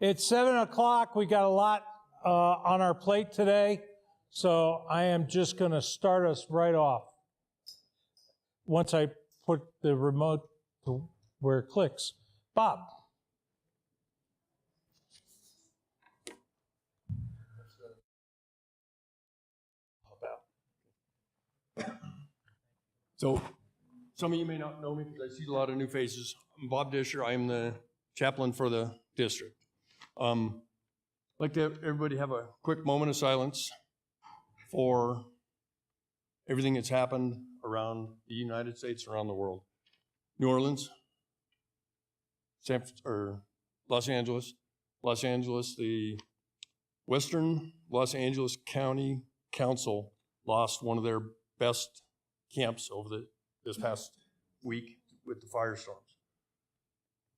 It's 7 o'clock. We got a lot on our plate today, so I am just going to start us right off. Once I put the remote to where it clicks. Bob. So, some of you may not know me because I see a lot of new faces. I'm Bob Disher. I am the chaplain for the district. I'd like to have everybody have a quick moment of silence for everything that's happened around the United States, around the world. New Orleans, Los Angeles, the Western Los Angeles County Council lost one of their best camps over this past week with the firestorms.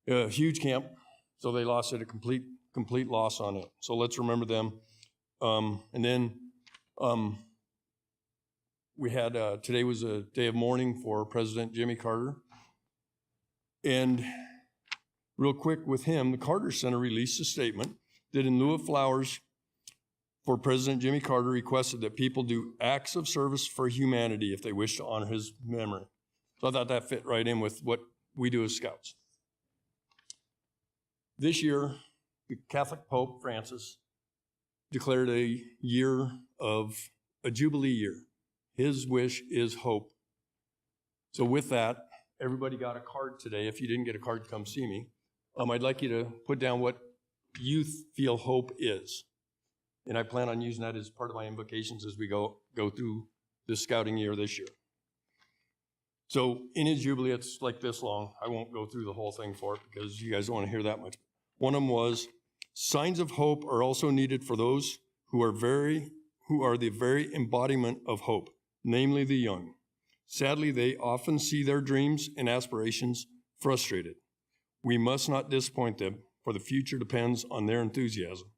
A huge camp, so they lost it, a complete loss on it. So let's remember them. And then we had, today was a day of mourning for President Jimmy Carter. And real quick with him, the Carter Center released a statement that in lieu of flowers for President Jimmy Carter, requested that people do acts of service for humanity if they wish to honor his memory. So I thought that fit right in with what we do as Scouts. This year, the Catholic Pope Francis declared a Jubilee year. His wish is hope. So with that, everybody got a card today. If you didn't get a card, come see me. I'd like you to put down what youth feel hope is. And I plan on using that as part of my invocations as we go through this scouting year this year. So in his Jubilee, it's like this long. I won't go through the whole thing for it because you guys don't want to hear that much. One of them was, signs of hope are also needed for those who are the very embodiment of hope, namely the young. Sadly, they often see their dreams and aspirations frustrated. We must not disappoint them, for the future depends on their enthusiasm.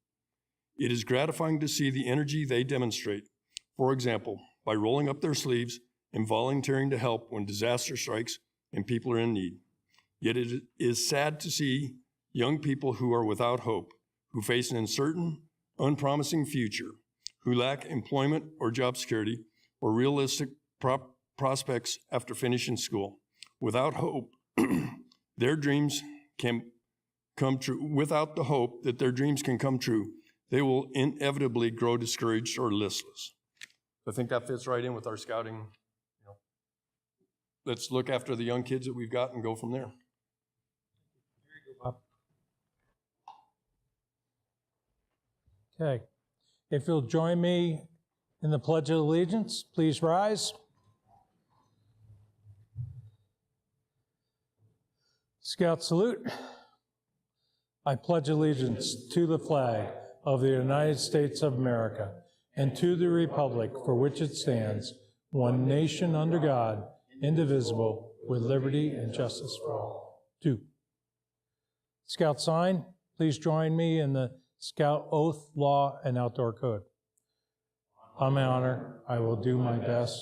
It is gratifying to see the energy they demonstrate, for example, by rolling up their sleeves and volunteering to help when disaster strikes and people are in need. Yet it is sad to see young people who are without hope, who face an uncertain, unpromising future, who lack employment or job security or realistic prospects after finishing school. Without hope, their dreams can come true. Without the hope that their dreams can come true, they will inevitably grow discouraged or listless. I think that fits right in with our scouting. Let's look after the young kids that we've got and go from there. Okay. If you'll join me in the Pledge of Allegiance, please rise. Scout salute. I pledge allegiance to the flag of the United States of America and to the republic for which it stands, one nation under God, indivisible, with liberty and justice for all. 2. Scout sign, please join me in the Scout oath, law, and outdoor code. On my honor, I will do my best,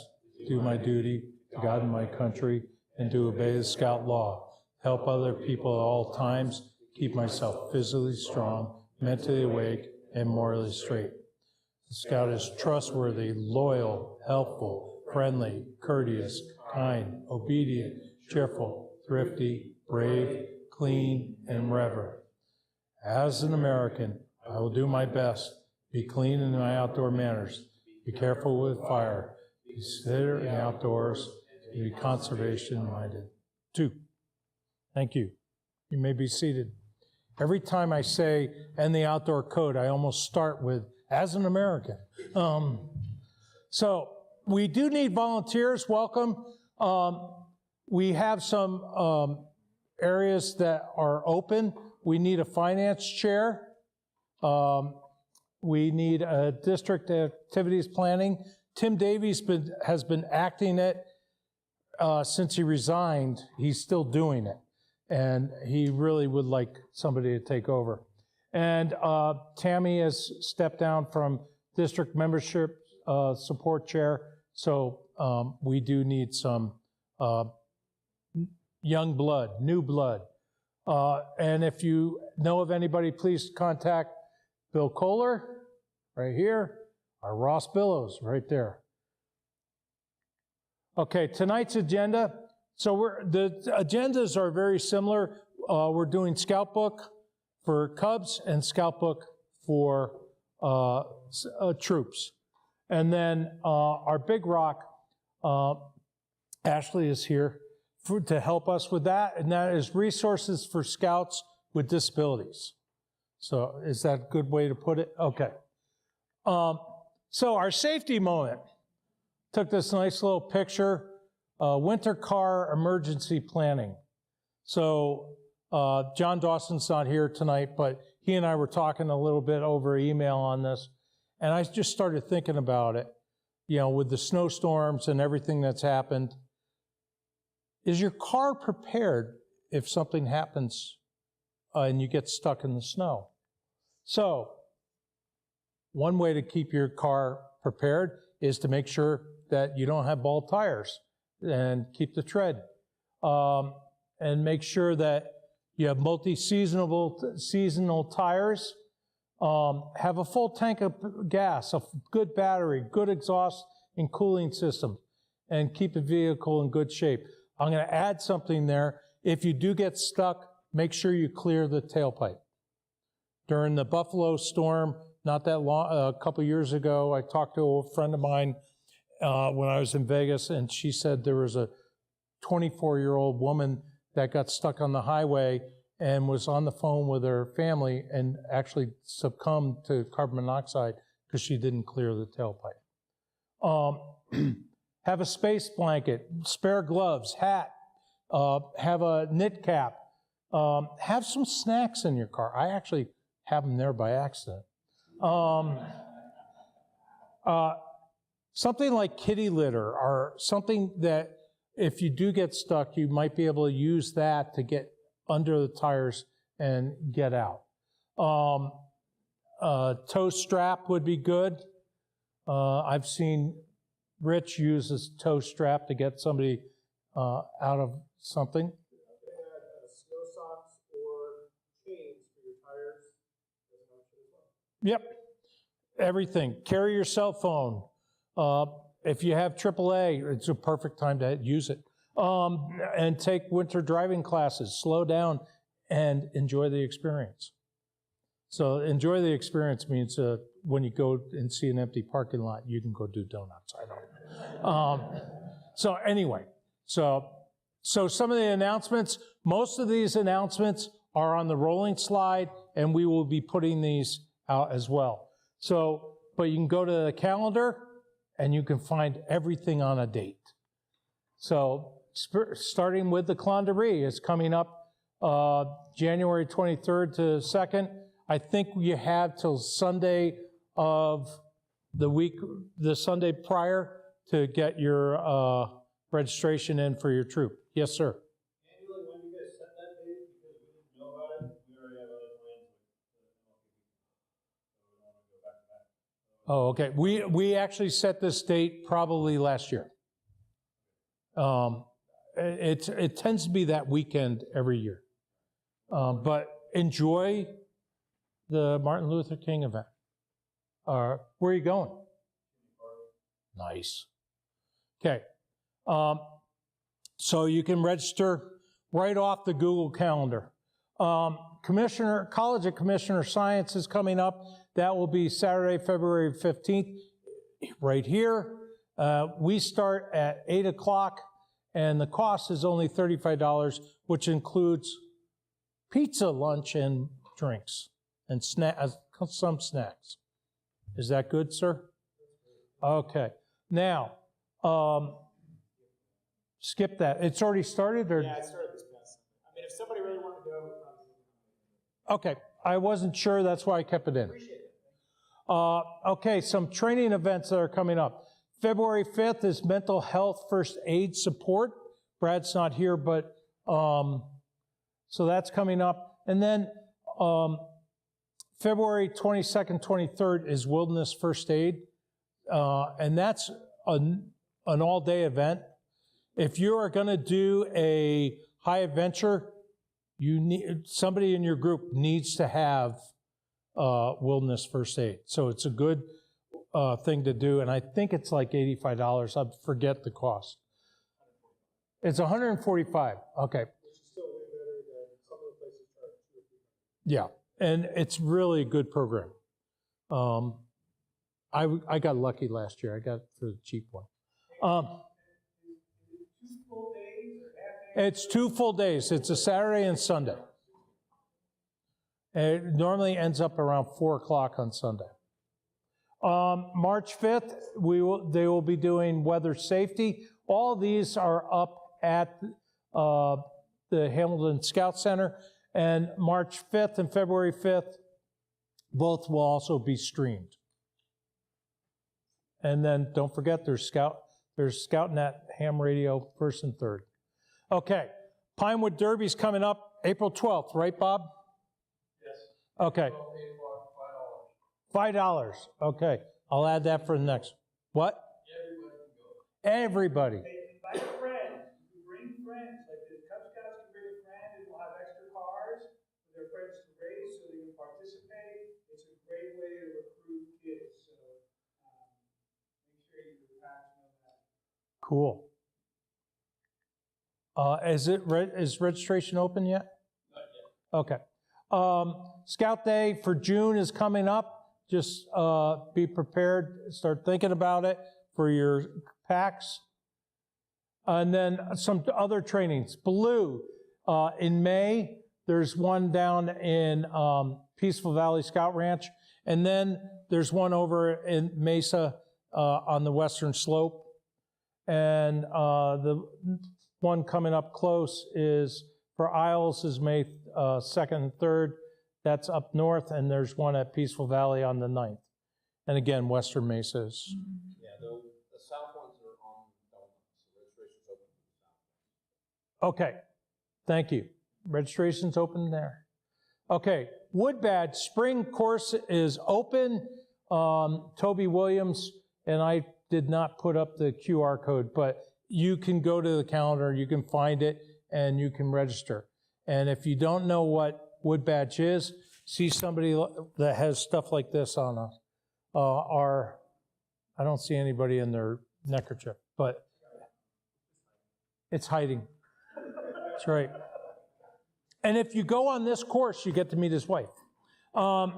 do my duty to God and my country, and to obey the Scout law, help other people at all times, keep myself physically strong, mentally awake, and morally straight. The Scout is trustworthy, loyal, helpful, friendly, courteous, kind, obedient, cheerful, thrifty, brave, clean, and reverent. As an American, I will do my best, be clean in my outdoor manners, be careful with fire, be considerate in the outdoors, and be conservation-minded. 2. Thank you. You may be seated. Every time I say, and the outdoor code, I almost start with, as an American. So we do need volunteers. Welcome. We have some areas that are open. We need a finance chair. We need a district activities planning. Tim Davies has been acting it since he resigned. He's still doing it. And he really would like somebody to take over. And Tammy has stepped down from district membership support chair. So we do need some young blood, new blood. And if you know of anybody, please contact Bill Kohler, right here, or Ross Billows, right there. Okay, tonight's agenda. So the agendas are very similar. We're doing Scout Book for Cubs and Scout Book for troops. And then our Big Rock, Ashley is here to help us with that, and that is resources for scouts with disabilities. So is that a good way to put it? Okay. So our safety moment. Took this nice little picture, winter car emergency planning. So John Dawson's not here tonight, but he and I were talking a little bit over email on this, and I just started thinking about it, you know, with the snowstorms and everything that's happened. Is your car prepared if something happens and you get stuck in the snow? So one way to keep your car prepared is to make sure that you don't have bald tires and keep the tread. And make sure that you have seasonal tires. Have a full tank of gas, a good battery, good exhaust and cooling system, and keep the vehicle in good shape. I'm going to add something there. If you do get stuck, make sure you clear the tailpipe. During the Buffalo storm, not that long, a couple years ago, I talked to a friend of mine when I was in Vegas, and she said there was a 24-year-old woman that got stuck on the highway and was on the phone with her family and actually succumbed to carbon monoxide because she didn't clear the tailpipe. Have a space blanket, spare gloves, hat, have a knit cap, have some snacks in your car. I actually have them there by accident. Something like kitty litter, or something that if you do get stuck, you might be able to use that to get under the tires and get out. Toe strap would be good. I've seen Rich use his toe strap to get somebody out of something. Snow socks or chains for your tires as an option as well. Yep, everything. Carry your cell phone. If you have AAA, it's a perfect time to use it. And take winter driving classes. Slow down and enjoy the experience. So enjoy the experience means when you go and see an empty parking lot, you can go do donuts. I don't know. So anyway, so some of the announcements, most of these announcements are on the rolling slide, and we will be putting these out as well. So, but you can go to the calendar, and you can find everything on a date. So starting with the Clonderie is coming up January 23rd to 2nd. I think you have till Sunday of the week, the Sunday prior, to get your registration in for your troop. Yes, sir. Annually, when do you guys set that date? Because we didn't know about it. We already have other plans so we don't want to go back to back. Oh, okay. We actually set this date probably last year. It tends to be that weekend every year. But enjoy the Martin Luther King event. Where are you going? Nice. Okay. So you can register right off the Google Calendar. College of Commissioner Science is coming up. That will be Saturday, February 15th, right here. We start at 8 o'clock, and the cost is only $35, which includes pizza, lunch, and drinks, and some snacks. Is that good, sir? Okay. Now, skip that. It's already started? Or? Yeah, it started this past Sunday. I mean, if somebody really wanted to go, we probably. Okay. I wasn't sure. That's why I kept it in. Appreciate it. Okay, some training events that are coming up. February 5th is mental health first aid support. Brad's not here, but so that's coming up. And then February 22nd, 23rd is wilderness first aid. And that's an all-day event. If you are going to do a high adventure, somebody in your group needs to have wilderness first aid. So it's a good thing to do, and I think it's like $85. I forget the cost. It's $145. Okay. Which is still way better than some of the places charge $200 or $300. Yeah, and it's really a good program. I got lucky last year. I got it for the cheap one. Is it 2 full days or half days? It's 2 full days. It's a Saturday and Sunday. And it normally ends up around 4 o'clock on Sunday. March 5th, they will be doing weather safety. All these are up at the Hamilton Scout Center. And March 5th and February 5th, both will also be streamed. And then don't forget, there's ScoutNet ham radio 1st and 3rd. Okay, Pinewood Derby's coming up April 12th, right, Bob? Yes. Okay. $5. Okay, I'll add that for the next. What? Everybody. Invite a friend. You can bring friends. Like the Cub Scouts can bring a friend and we'll have extra cars for their friends to race so they can participate. It's a great way to recruit kids. So make sure you know that. Cool. Is registration open yet? Not yet. Okay. Scout Day for June is coming up. Just be prepared, start thinking about it for your packs. And then some other trainings. Blue, in May, there's one down in Peaceful Valley Scout Ranch. And then there's one over in Mesa on the western slope. And the one coming up close is for Isles is May 2nd and 3rd. That's up north, and there's one at Peaceful Valley on the 9th. And again, Western Mesas. Yeah, the south ones are on Belmont, so registration's open for the south ones. Okay, thank you. Registration's open there. Okay, Woodbadge spring course is open. Toby Williams, and I did not put up the QR code, but you can go to the calendar, you can find it, and you can register. And if you don't know what Woodbadge is, see somebody that has stuff like this on I don't see anybody in their neckerchief, but it's hiding. That's right. And if you go on this course, you get to meet his wife. And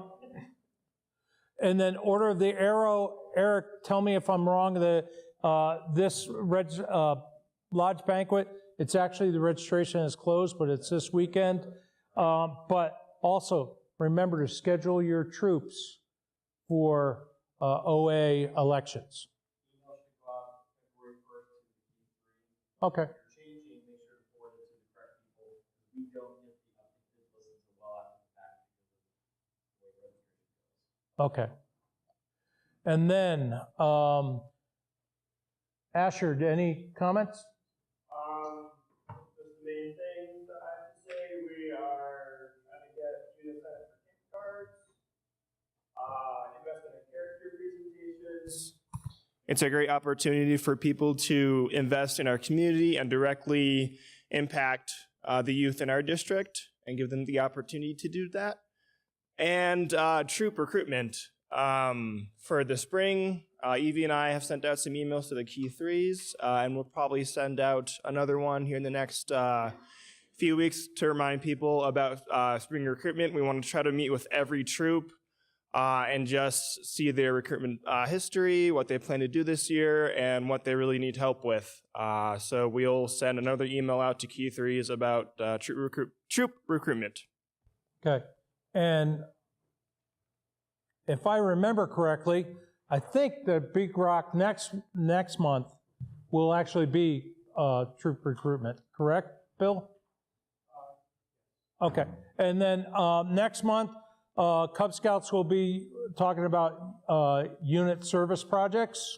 then Order of the Arrow, Eric, tell me if I'm wrong, this lodge banquet, it's actually the registration is closed, but it's this weekend. But also, remember to schedule your troops for OA elections. Email should go out February 1st to the P3. Okay. If you're changing, make sure to forward it to the correct people. We don't get the updated listens a lot back because of the way registration goes. Okay. And then, Asher, any comments? Just the main things that I have to say, we are trying to get USF for gift cards, investment in character presentations. It's a great opportunity for people to invest in our community and directly impact the youth in our district and give them the opportunity to do that. And troop recruitment. For the spring, Evie and I have sent out some emails to the Key Threes, and we'll probably send out another one here in the next few weeks to remind people about spring recruitment. We want to try to meet with every troop and just see their recruitment history, what they plan to do this year, and what they really need help with. So we'll send another email out to Key Threes about troop recruitment. Okay. And if I remember correctly, I think the Big Rock next month will actually be troop recruitment, correct, Bill? Okay. And then next month, Cub Scouts will be talking about unit service projects.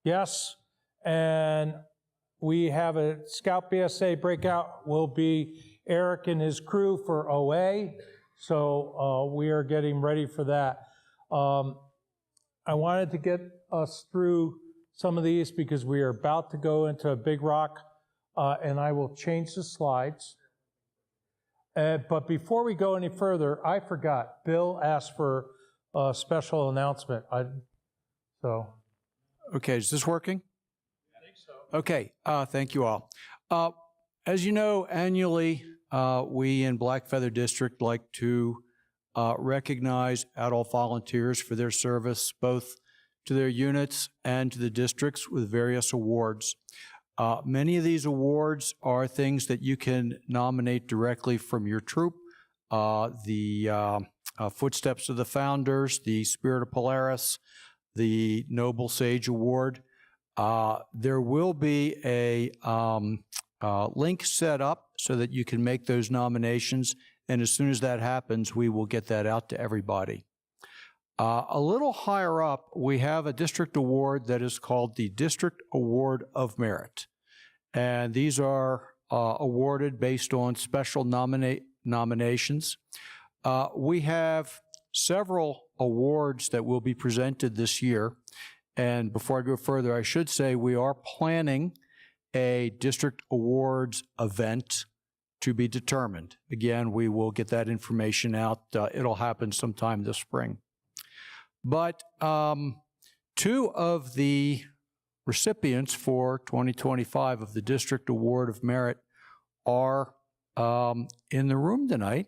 Yes. And we have a Scout BSA Breakout will be Eric and his crew for OA. So we are getting ready for that. I wanted to get us through some of these because we are about to go into a Big Rock, and I will change the slides. But before we go any further, I forgot, Bill asked for a special announcement. Okay, is this working? I think so. Okay, thank you all. As you know, annually, we in Blackfeather District like to recognize adult volunteers for their service, both to their units and to the districts with various awards. Many of these awards are things that you can nominate directly from your troop. The Footsteps of the Founders, the Spirit of Polaris, the Noble Sage Award. There will be a link set up so that you can make those nominations, and as soon as that happens, we will get that out to everybody. A little higher up, we have a district award that is called the District Award of Merit, and these are awarded based on special nominations. We have several awards that will be presented this year, and before I go further, I should say we are planning a district awards event to be determined. Again, we will get that information out. It'll happen sometime this spring. But two of the recipients for 2025 of the District Award of Merit are in the room tonight,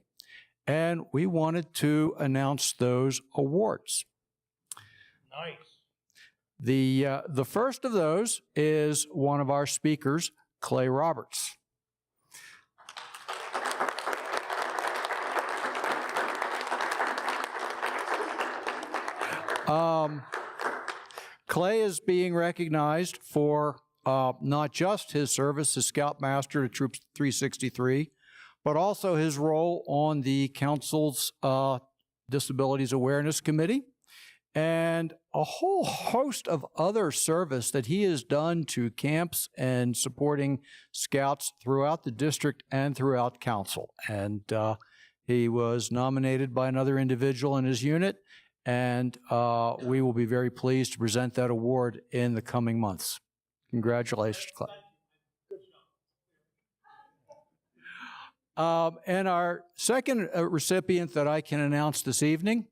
and we wanted to announce those awards. Nice. The first of those is one of our speakers, Clay Roberts. Clay is being recognized for not just his service as Scoutmaster to Troop 363, but also his role on the Council's Disabilities Awareness Committee and a whole host of other service that he has done to camps and supporting Scouts throughout the district and throughout Council. And he was nominated by another individual in his unit, and we will be very pleased to present that award in the coming months. Congratulations, Clay. And our second recipient that I can announce this evening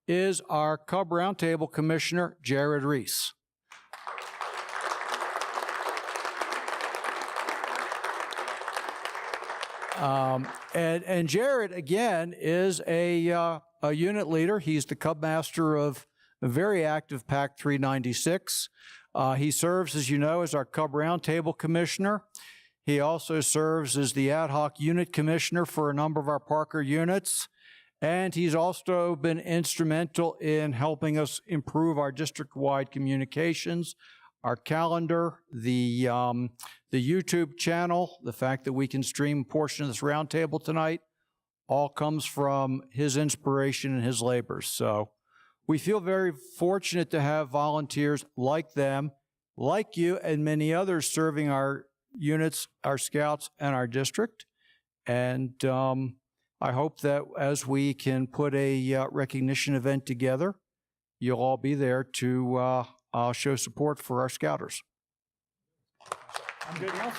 is our Cub Roundtable Commissioner, Jared Reese. And Jared, again, is a unit leader. He's the Cub Master of a very active Pack 396. He serves, as you know, as our Cub Roundtable Commissioner. He also serves as the Ad Hoc Unit Commissioner for a number of our Parker units. And he's also been instrumental in helping us improve our district-wide communications, our calendar, the YouTube channel, the fact that we can stream a portion of this roundtable tonight, all comes from his inspiration and his labors. So we feel very fortunate to have volunteers like them, like you and many others serving our units, our Scouts, and our district. And I hope that as we can put a recognition event together, you'll all be there to show support for our Scouters. Anything else?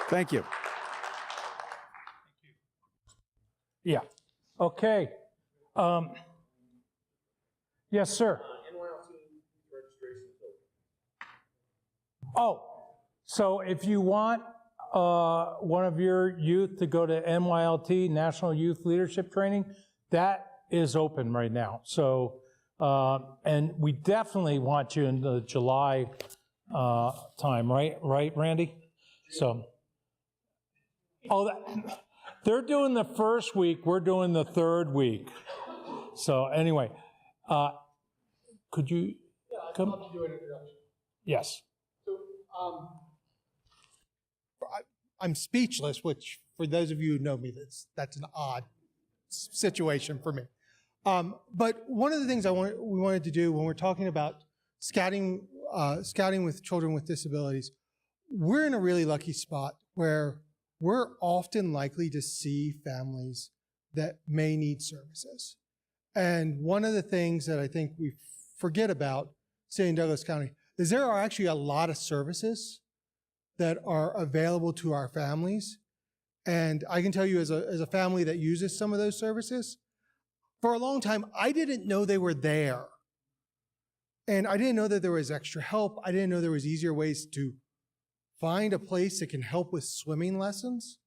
Thank you. Yeah. Okay. Yes, sir. Oh, so if you want one of your youth to go to NYLT, National Youth Leadership Training, that is open right now. So, and we definitely want you in the July time, right, Randy? So, they're doing the first week, we're doing the third week. So anyway, could you come? I'd love to do an introduction. Yes. So, I'm speechless, which for those of you who know me, that's an odd situation for me. But one of the things we wanted to do when we're talking about scouting with children with disabilities, we're in a really lucky spot where we're often likely to see families that may need services. And one of the things that I think we forget about, say in Douglas County, is there are actually a lot of services that are available to our families. And I can tell you as a family that uses some of those services, for a long time, I didn't know they were there. And I didn't know that there was extra help. I didn't know there was easier ways to find a place that can help with swimming lessons,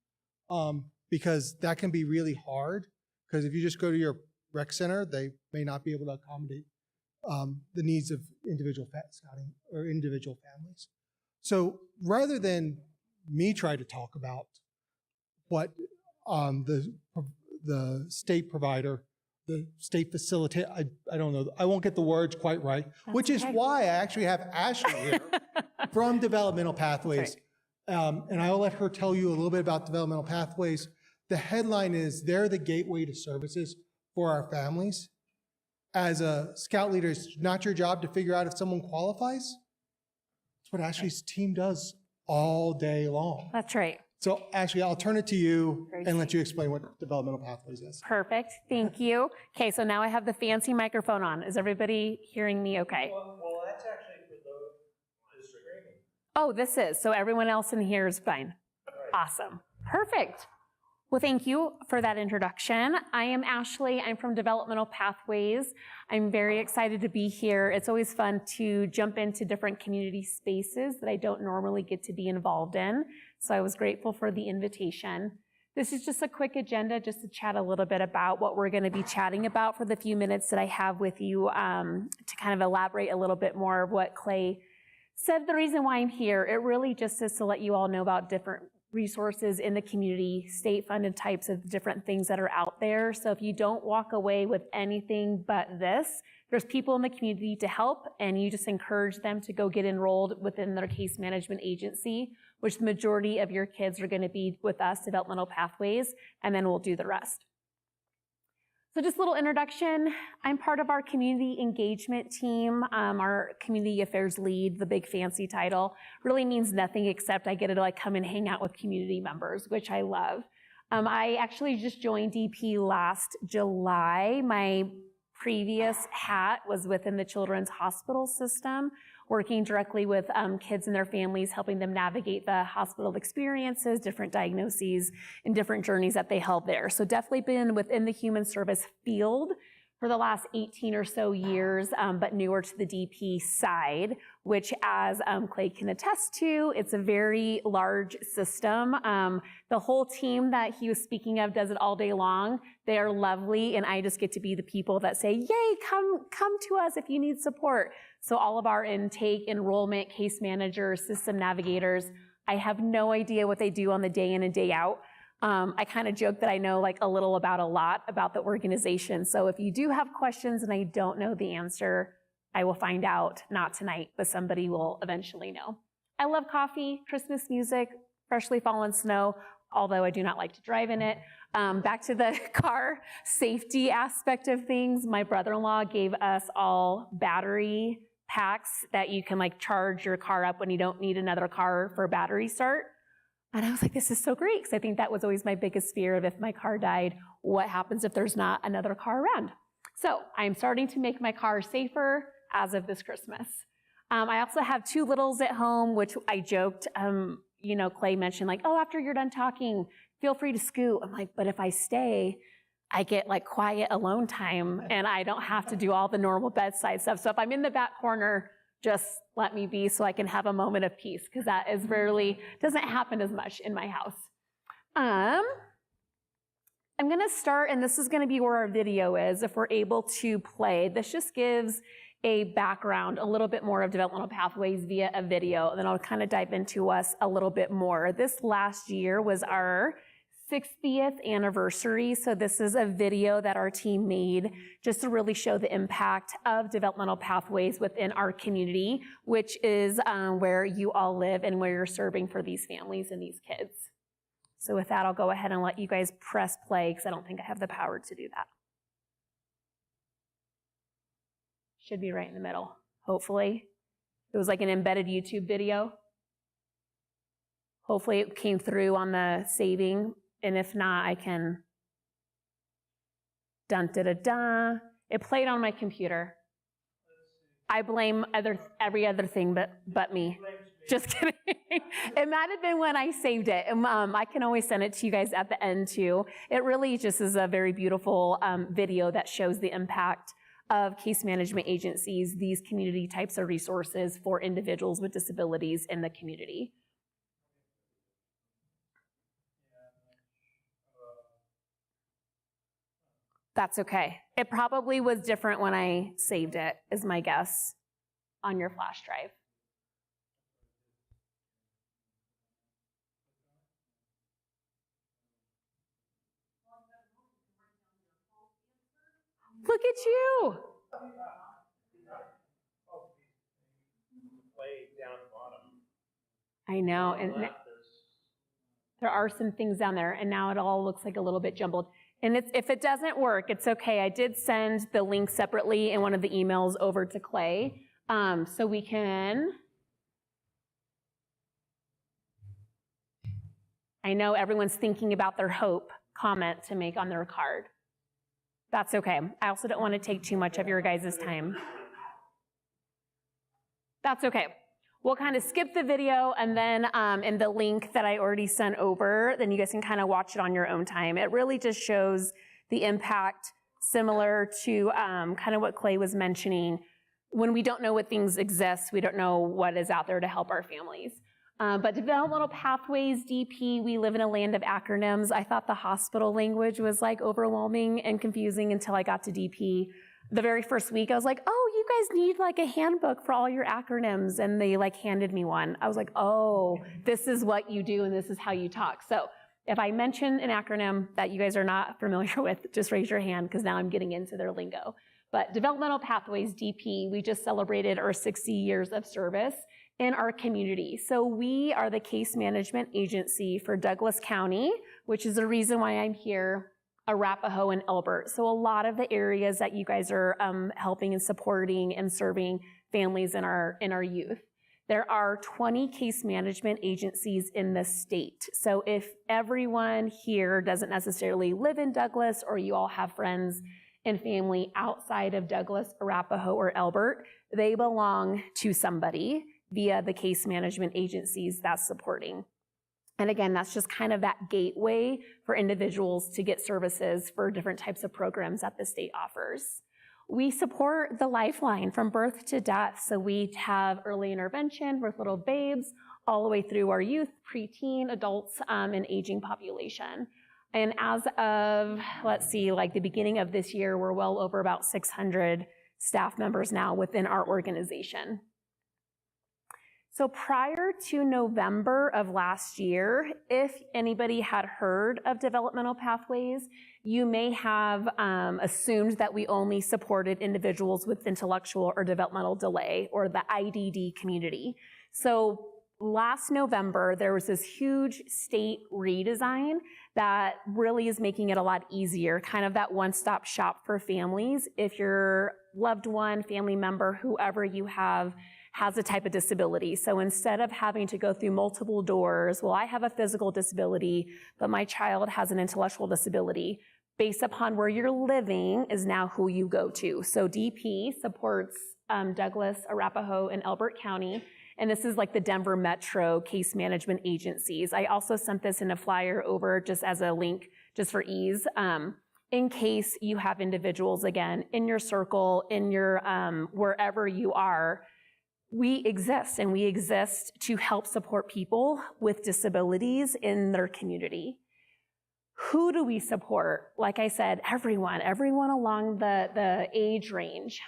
because that can be really hard. Because if you just go to your rec center, they may not be able to accommodate the needs of individual scouting or individual families. So rather than me try to talk about what the state provider, the state facilitator, I don't know, I won't get the words quite right, which is why I actually have Ashley here from Developmental Pathways. And I'll let her tell you a little bit about Developmental Pathways. The headline is, they're the gateway to services for our families. As a scout leader, it's not your job to figure out if someone qualifies. That's what Ashley's team does all day long. That's right. So Ashley, I'll turn it to you Great. and let you explain what Developmental Pathways is. Perfect. Thank you. Okay, so now I have the fancy microphone on. Is everybody hearing me okay? Well, that's actually for the streaming. Oh, this is. So everyone else in here is fine. Awesome. Perfect. Well, thank you for that introduction. I am Ashley. I'm from Developmental Pathways. I'm very excited to be here. It's always fun to jump into different community spaces that I don't normally get to be involved in. So I was grateful for the invitation. This is just a quick agenda just to chat a little bit about what we're going to be chatting about for the few minutes that I have with you, to kind of elaborate a little bit more of what Clay said. The reason why I'm here, it really just is to let you all know about different resources in the community, state-funded types of different things that are out there. So if you don't walk away with anything but this, there's people in the community to help, and you just encourage them to go get enrolled within their case management agency, which the majority of your kids are going to be with us, Developmental Pathways, and then we'll do the rest. So just a little introduction. I'm part of our community engagement team. Our community affairs lead, the big fancy title, really means nothing except I get to like come and hang out with community members, which I love. I actually just joined DP last July. My previous hat was within the Children's Hospital System, working directly with kids and their families, helping them navigate the hospital experiences, different diagnoses, and different journeys that they held there. So definitely been within the human service field for the last 18 or so years, but newer to the DP side, which as Clay can attest to, it's a very large system. The whole team that he was speaking of does it all day long. They are lovely, and I just get to be the people that say, yay, come to us if you need support. So all of our intake, enrollment, case managers, system navigators, I have no idea what they do on the day in and day out. I kind of joke that I know like a little about a lot about the organization. So if you do have questions and I don't know the answer, I will find out, not tonight, but somebody will eventually know. I love coffee, Christmas music, freshly fallen snow, although I do not like to drive in it. Back to the car safety aspect of things, my brother-in-law gave us all battery packs that you can like charge your car up when you don't need another car for battery start. And I was like, this is so great, because I think that was always my biggest fear of if my car died, what happens if there's not another car around? So I'm starting to make my car safer as of this Christmas. I also have two littles at home, which I joked, you know, Clay mentioned like, oh, after you're done talking, feel free to scoot. I'm like, but if I stay, I get like quiet alone time and I don't have to do all the normal bedside stuff. So if I'm in the back corner, just let me be so I can have a moment of peace, because that is doesn't happen as much in my house. I'm gonna start, and this is gonna be where our video is, if we're able to play. This just gives a background, a little bit more of Developmental Pathways via a video, and then I'll kind of dive into us a little bit more. This last year was our 60th anniversary. So this is a video that our team made just to really show the impact of Developmental Pathways within our community, which is where you all live and where you're serving for these families and these kids. So with that, I'll go ahead and let you guys press play, because I don't think I have the power to do that. Should be right in the middle, hopefully. It was like an embedded YouTube video. Hopefully it came through on the saving. And if not, I can, dun-da-da-da. It played on my computer. I blame every other thing but me. Blames Just kidding. It might have been when I saved it. I can always send it to you guys at the end too. It really just is a very beautiful video that shows the impact of case management agencies, these community types of resources for individuals with disabilities in the community. That's okay. It probably was different when I saved it, is my guess, on your flash drive. Look at you. I know, and there are some things down there, and now it all looks like a little bit jumbled. And if it doesn't work, it's okay. I did send the link separately in one of the emails over to Clay, so we can. I know everyone's thinking about their hope comment to make on their card. That's okay. I also don't want to take too much of your guys' time. That's okay. We'll kind of skip the video, and then in the link that I already sent over, then you guys can kind of watch it on your own time. It really just shows the impact similar to kind of what Clay was mentioning. When we don't know what things exist, we don't know what is out there to help our families. But developmental pathways, DP, we live in a land of acronyms. I thought the hospital language was like overwhelming and confusing until I got to DP. The very first week, I was like, oh, you guys need like a handbook for all your acronyms. And they like handed me one. I was like, oh, this is what you do and this is how you talk. So if I mention an acronym that you guys are not familiar with, just raise your hand because now I'm getting into their lingo. But developmental pathways, DP, we just celebrated our 60 years of service in our community. So we are the case management agency for Douglas County, which is the reason why I'm here, Arapahoe and Elbert. So a lot of the areas that you guys are helping and supporting and serving families in our youth. There are 20 case management agencies in the state. So if everyone here doesn't necessarily live in Douglas, or you all have friends and family outside of Douglas, Arapahoe, or Elbert, they belong to somebody via the case management agencies that's supporting. And again, that's just kind of that gateway for individuals to get services for different types of programs that the state offers. We support the lifeline from birth to death. So we have early intervention with little babes all the way through our youth, preteen, adults, and aging population. And as of, let's see, like the beginning of this year, we're well over about 600 staff members now within our organization. So prior to November of last year, if anybody had heard of developmental pathways, you may have assumed that we only supported individuals with intellectual or developmental delay, or the IDD community. So last November, there was this huge state redesign that really is making it a lot easier, kind of that one-stop shop for families. If your loved one, family member, whoever you have, has a type of disability. So instead of having to go through multiple doors, well, I have a physical disability, but my child has an intellectual disability, based upon where you're living is now who you go to. So DP supports Douglas, Arapahoe, and Elbert County, and this is like the Denver Metro case management agencies. I also sent this in a flyer over just as a link, just for ease, in case you have individuals, again, in your circle, in your, wherever you are. We exist, and we exist to help support people with disabilities in their community. Who do we support? Like I said, everyone along the age range.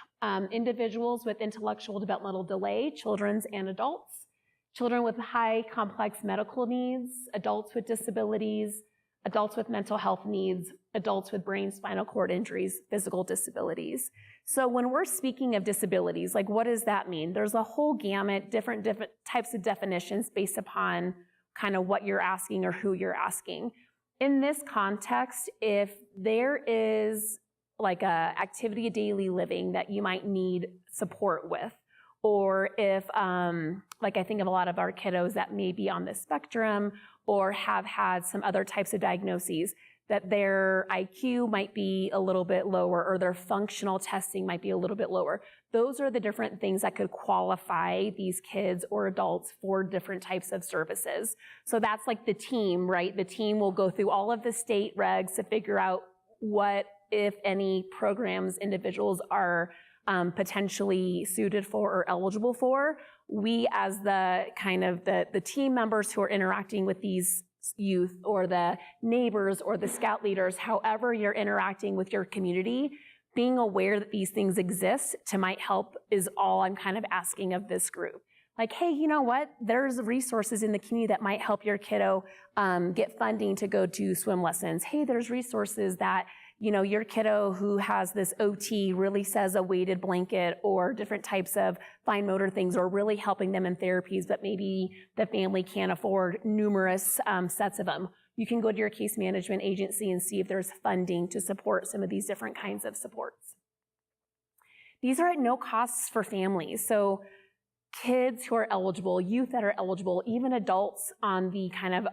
Individuals with intellectual developmental delay, children and adults, children with high complex medical needs, adults with disabilities, adults with mental health needs, adults with brain spinal cord injuries, physical disabilities. So when we're speaking of disabilities, like what does that mean? There's a whole gamut, different types of definitions based upon kind of what you're asking or who you're asking. In this context, if there is like a activity of daily living that you might need support with, or if, like I think of a lot of our kiddos that may be on the spectrum or have had some other types of diagnoses, that their IQ might be a little bit lower or their functional testing might be a little bit lower. Those are the different things that could qualify these kids or adults for different types of services. So that's like the team, right? The team will go through all of the state regs to figure out what, if any, programs individuals are potentially suited for or eligible for. We, as the kind of the team members who are interacting with these youth or the neighbors or the scout leaders, however you're interacting with your community, being aware that these things exist to might help is all I'm kind of asking of this group. Like, hey, you know what? There's resources in the community that might help your kiddo get funding to go to swim lessons. Hey, there's resources that, you know, your kiddo who has this OT really says a weighted blanket or different types of fine motor things or really helping them in therapies, but maybe the family can't afford numerous sets of them. You can go to your case management agency and see if there's funding to support some of these different kinds of supports. These are at no costs for families. So kids who are eligible, youth that are eligible, even adults on the kind of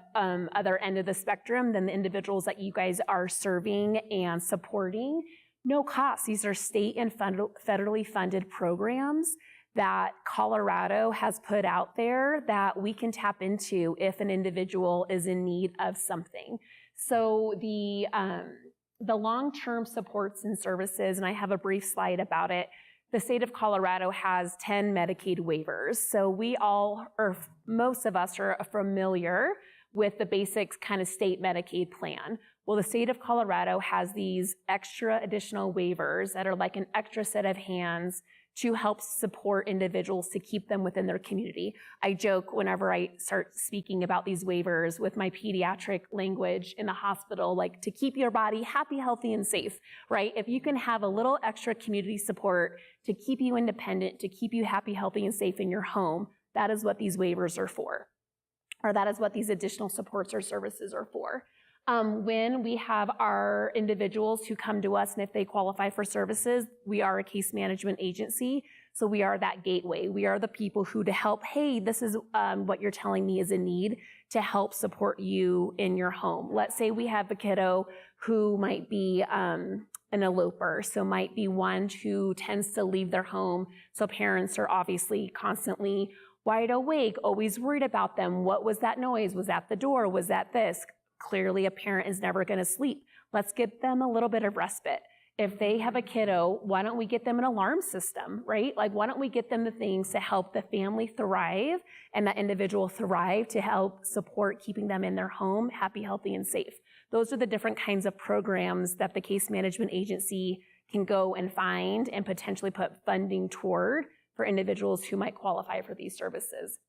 other end of the spectrum than the individuals that you guys are serving and supporting, no cost. These are state and federally funded programs that Colorado has put out there that we can tap into if an individual is in need of something. So the long-term supports and services, and I have a brief slide about it, the state of Colorado has 10 Medicaid waivers. So we all, or most of us, are familiar with the basic kind of state Medicaid plan. Well, the state of Colorado has these extra additional waivers that are like an extra set of hands to help support individuals to keep them within their community. I joke whenever I start speaking about these waivers with my pediatric language in the hospital, like to keep your body happy, healthy, and safe, right? If you can have a little extra community support to keep you independent, to keep you happy, healthy, and safe in your home, that is what these waivers are for, or that is what these additional supports or services are for. When we have our individuals who come to us and if they qualify for services, we are a case management agency. So we are that gateway. We are the people who to help, hey, this is what you're telling me is a need to help support you in your home. Let's say we have a kiddo who might be an eloper, so might be one who tends to leave their home. So parents are obviously constantly wide awake, always worried about them. What was that noise? Was that the door? Was that this? Clearly, a parent is never going to sleep. Let's give them a little bit of respite. If they have a kiddo, why don't we get them an alarm system, right? Like, why don't we get them the things to help the family thrive and that individual thrive to help support keeping them in their home happy, healthy, and safe? Those are the different kinds of programs that the case management agency can go and find and potentially put funding toward for individuals who might qualify for these services.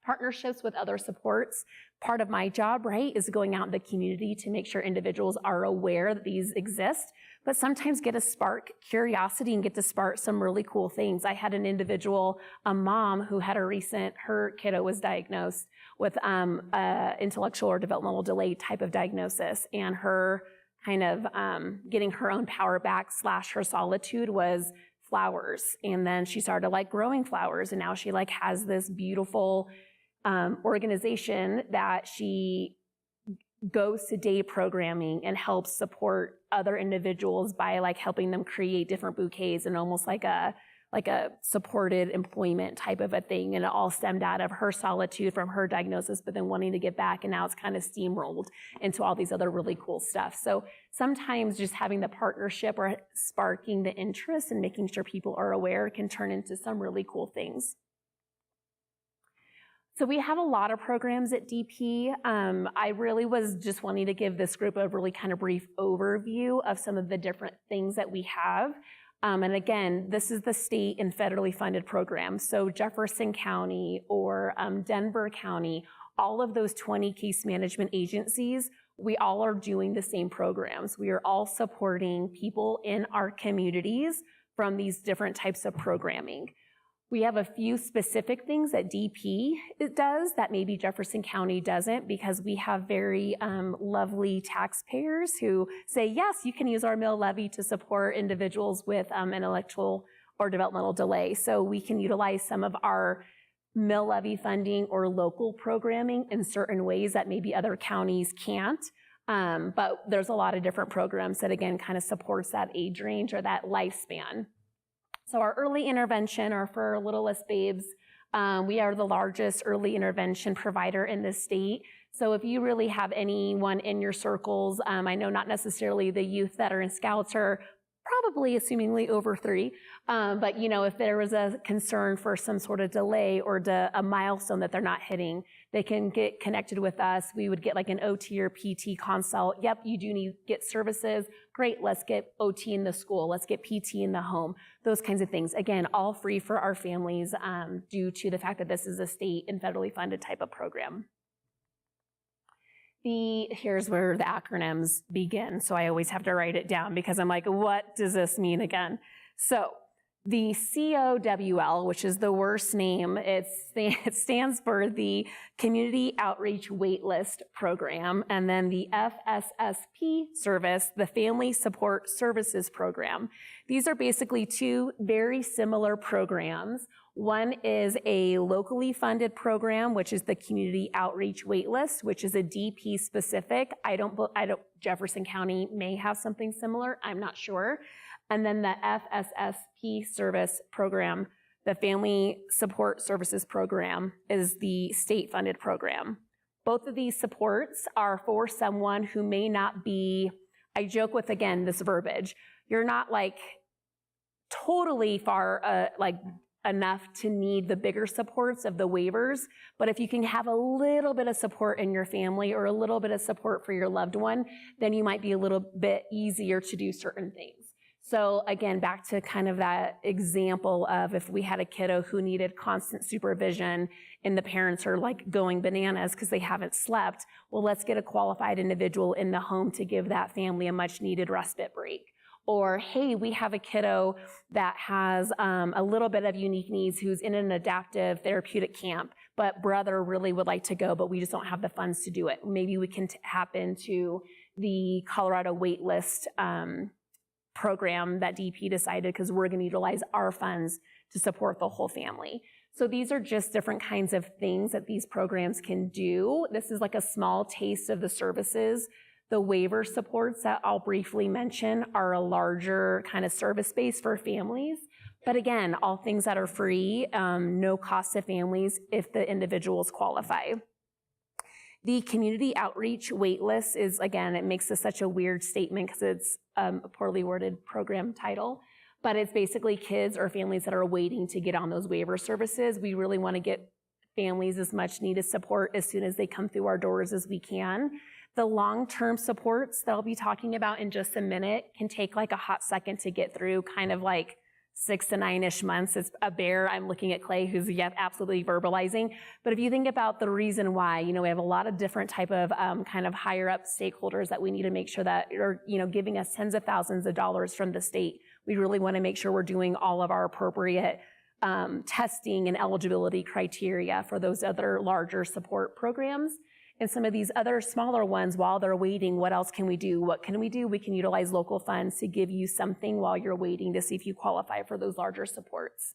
Partnerships with other supports. Part of my job, right, is going out in the community to make sure individuals are aware that these exist, but sometimes get to spark curiosity and get to spark some really cool things. I had an individual, a mom who had her kiddo was diagnosed with intellectual or developmental delay type of diagnosis, and her kind of getting her own power back / her solitude was flowers. And then she started like growing flowers, and now she like has this beautiful organization that she goes to day programming and helps support other individuals by like helping them create different bouquets and almost like a supported employment type of a thing. And it all stemmed out of her solitude from her diagnosis, but then wanting to get back, and now it's kind of steamrolled into all these other really cool stuff. So sometimes just having the partnership or sparking the interest and making sure people are aware can turn into some really cool things. So we have a lot of programs at DP. I really was just wanting to give this group a really kind of brief overview of some of the different things that we have. And again, this is the state and federally funded programs. So Jefferson County or Denver County, all of those 20 case management agencies, we all are doing the same programs. We are all supporting people in our communities from these different types of programming. We have a few specific things that DP does that maybe Jefferson County doesn't, because we have very lovely taxpayers who say, yes, you can use our mill levy to support individuals with an intellectual or developmental delay. So we can utilize some of our mill levy funding or local programming in certain ways that maybe other counties can't. But there's a lot of different programs that, again, kind of supports that age range or that lifespan. So our early intervention, or for our littlest babes, we are the largest early intervention provider in the state. So if you really have anyone in your circles, I know not necessarily the youth that are in Scouts are probably assumingly over 3, but if there was a concern for some sort of delay or a milestone that they're not hitting, they can get connected with us. We would get like an OT or PT consult. Yep, you do need to get services. Great, let's get OT in the school. Let's get PT in the home. Those kinds of things. Again, all free for our families due to the fact that this is a state and federally funded type of program. Here's where the acronyms begin. So I always have to write it down because I'm like, what does this mean again? So the COWL, which is the worst name, it stands for the Community Outreach Waitlist Program, and then the FSSP service, the Family Support Services Program. These are basically 2 very similar programs. One is a locally funded program, which is the Community Outreach Waitlist, which is a DP specific. Jefferson County may have something similar, I'm not sure. And then the FSSP service program, the Family Support Services Program, is the state-funded program. Both of these supports are for someone who may not be, I joke with, again, this verbiage, you're not like totally far, enough to need the bigger supports of the waivers, but if you can have a little bit of support in your family or a little bit of support for your loved one, then you might be a little bit easier to do certain things. So again, back to kind of that example of if we had a kiddo who needed constant supervision and the parents are like going bananas because they haven't slept, well, let's get a qualified individual in the home to give that family a much needed respite break. Or, hey, we have a kiddo that has a little bit of unique needs who's in an adaptive therapeutic camp, but brother really would like to go, but we just don't have the funds to do it. Maybe we can tap into the Colorado waitlist program that DP decided because we're going to utilize our funds to support the whole family. So these are just different kinds of things that these programs can do. This is like a small taste of the services. The waiver supports that I'll briefly mention are a larger kind of service base for families. But again, all things that are free, no cost to families if the individuals qualify. The community outreach waitlist is, again, it makes this such a weird statement because it's a poorly worded program title, but it's basically kids or families that are waiting to get on those waiver services. We really want to get families as much needed support as soon as they come through our doors as we can. The long-term supports that I'll be talking about in just a minute can take like a hot second to get through, kind of like 6 to 9-ish months. It's a bear. I'm looking at Clay, who's absolutely verbalizing. But if you think about the reason why, we have a lot of different type of kind of higher up stakeholders that we need to make sure that are, giving us tens of thousands of dollars from the state. We really want to make sure we're doing all of our appropriate testing and eligibility criteria for those other larger support programs. And some of these other smaller ones, while they're waiting, what else can we do? What can we do? We can utilize local funds to give you something while you're waiting to see if you qualify for those larger supports.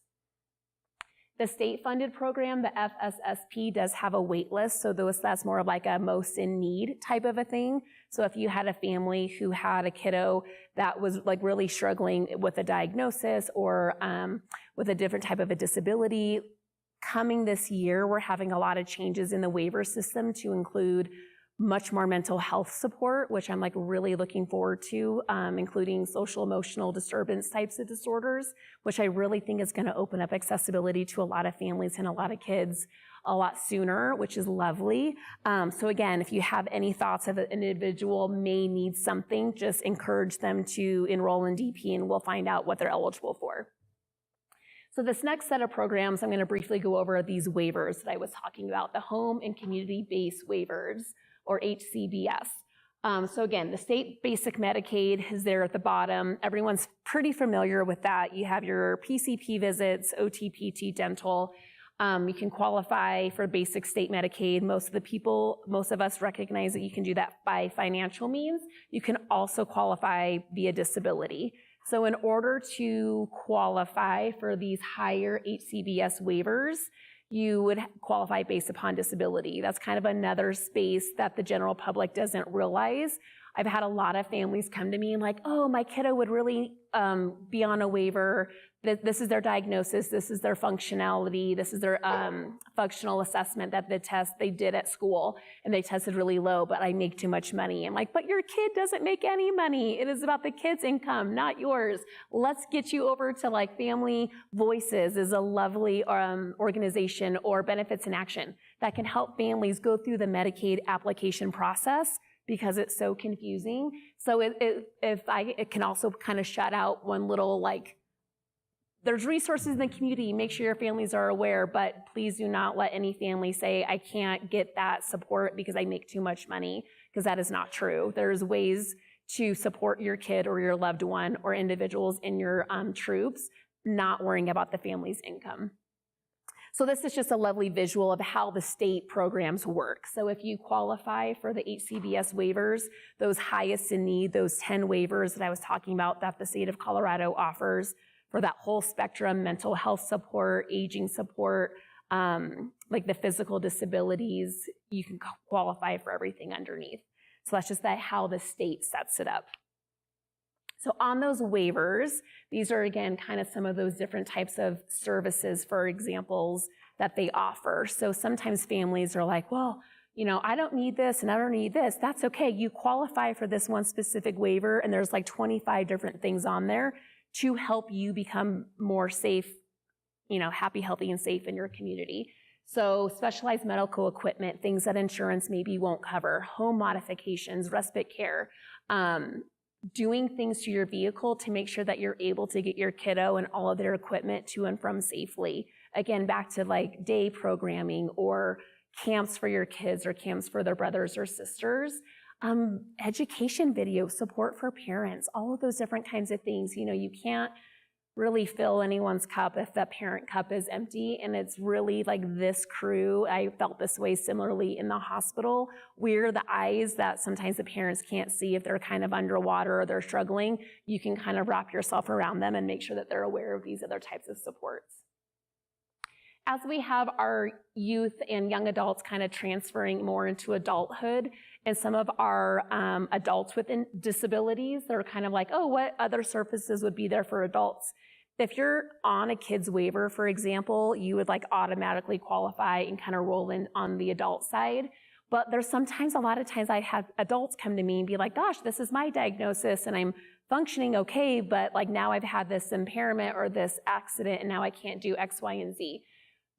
The state-funded program, the FSSP, does have a wait list, so that's more of like a most in need type of a thing. So if you had a family who had a kiddo that was like really struggling with a diagnosis or with a different type of a disability, coming this year, we're having a lot of changes in the waiver system to include much more mental health support, which I'm like really looking forward to, including social emotional disturbance types of disorders, which I really think is going to open up accessibility to a lot of families and a lot of kids a lot sooner, which is lovely. So again, if you have any thoughts of an individual may need something, just encourage them to enroll in DP and we'll find out what they're eligible for. So this next set of programs, I'm going to briefly go over these waivers that I was talking about, the home and community-based waivers, or HCBS. So again, the state basic Medicaid is there at the bottom. Everyone's pretty familiar with that. You have your PCP visits, OTPT, dental. You can qualify for basic state Medicaid. Most of us recognize that you can do that by financial means. You can also qualify via disability. So in order to qualify for these higher HCBS waivers, you would qualify based upon disability. That's kind of another space that the general public doesn't realize. I've had a lot of families come to me and like, oh, my kiddo would really be on a waiver. This is their diagnosis, this is their functionality, this is their functional assessment that the test they did at school, and they tested really low, but I make too much money. I'm like, but your kid doesn't make any money. It is about the kid's income, not yours. Let's get you over to like Family Voices is a lovely organization, or Benefits in Action that can help families go through the Medicaid application process because it's so confusing. So it can also kind of shut out one little like, there's resources in the community, make sure your families are aware, but please do not let any family say, I can't get that support because I make too much money, because that is not true. There's ways to support your kid or your loved one or individuals in your troops, not worrying about the family's income. So this is just a lovely visual of how the state programs work. So if you qualify for the HCBS waivers, those highest in need, those 10 waivers that I was talking about that the state of Colorado offers, for that whole spectrum, mental health support, aging support, like the physical disabilities, you can qualify for everything underneath. So that's just how the state sets it up. So on those waivers, these are again kind of some of those different types of services, for examples, that they offer. So sometimes families are like, well, you know, I don't need this and I don't need this. That's okay. You qualify for this one specific waiver, and there's like 25 different things on there to help you become more safe, you know, happy, healthy, and safe in your community. So specialized medical equipment, things that insurance maybe won't cover, home modifications, respite care, doing things to your vehicle to make sure that you're able to get your kiddo and all of their equipment to and from safely. Again, back to like day programming or camps for your kids or camps for their brothers or sisters. Education video, support for parents, all of those different kinds of things. You know, you can't really fill anyone's cup if the parent cup is empty, and it's really like this crew. I felt this way similarly in the hospital. We're the eyes that sometimes the parents can't see if they're kind of underwater or they're struggling. You can kind of wrap yourself around them and make sure that they're aware of these other types of supports. As we have our youth and young adults kind of transferring more into adulthood, and some of our adults with disabilities, they're kind of like, oh, what other services would be there for adults? If you're on a kid's waiver, for example, you would like automatically qualify and kind of roll in on the adult side. But there's sometimes, a lot of times I have adults come to me and be like, gosh, this is my diagnosis and I'm functioning okay, but like now I've had this impairment or this accident and now I can't do X, Y, and Z.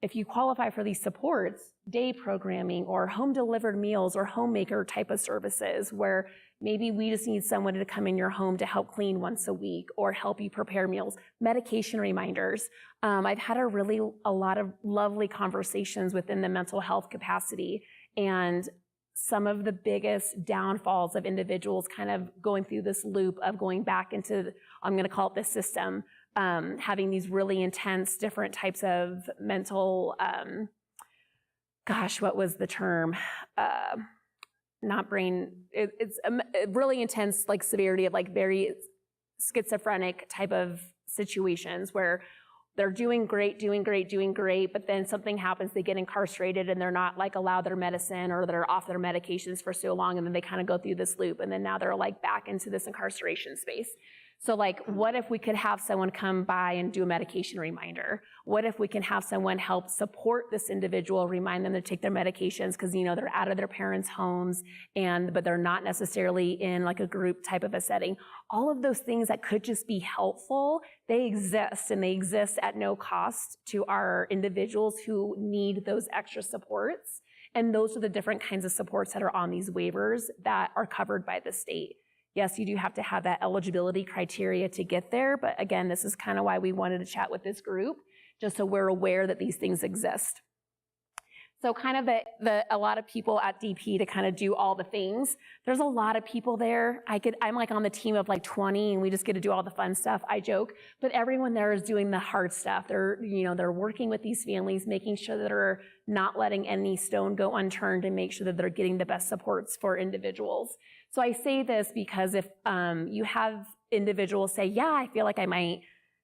If you qualify for these supports, day programming or home delivered meals or homemaker type of services where maybe we just need someone to come in your home to help clean once a week or help you prepare meals, medication reminders. I've had a lot of lovely conversations within the mental health capacity, and some of the biggest downfalls of individuals kind of going through this loop of going back into, I'm going to call it the system, having these really intense different types of mental, what was the term? Not brain, it's a really intense like severity of like very schizophrenic type of situations where they're doing great, but then something happens, they get incarcerated and they're not like allowed their medicine or they're off their medications for so long, and then they kind of go through this loop, and then now they're like back into this incarceration space. So like, what if we could have someone come by and do a medication reminder? What if we can have someone help support this individual, remind them to take their medications because, you know, they're out of their parents' homes but they're not necessarily in like a group type of a setting. All of those things that could just be helpful, they exist, and they exist at no cost to our individuals who need those extra supports. And those are the different kinds of supports that are on these waivers that are covered by the state. Yes, you do have to have that eligibility criteria to get there, but again, this is kind of why we wanted to chat with this group, just so we're aware that these things exist. So kind of a lot of people at DP to kind of do all the things. There's a lot of people there. I'm like on the team of like 20 and we just get to do all the fun stuff, I joke, but everyone there is doing the hard stuff. They're working with these families, making sure that they're not letting any stone go unturned and make sure that they're getting the best supports for individuals. So I say this because if you have individuals say, yeah, I feel like I might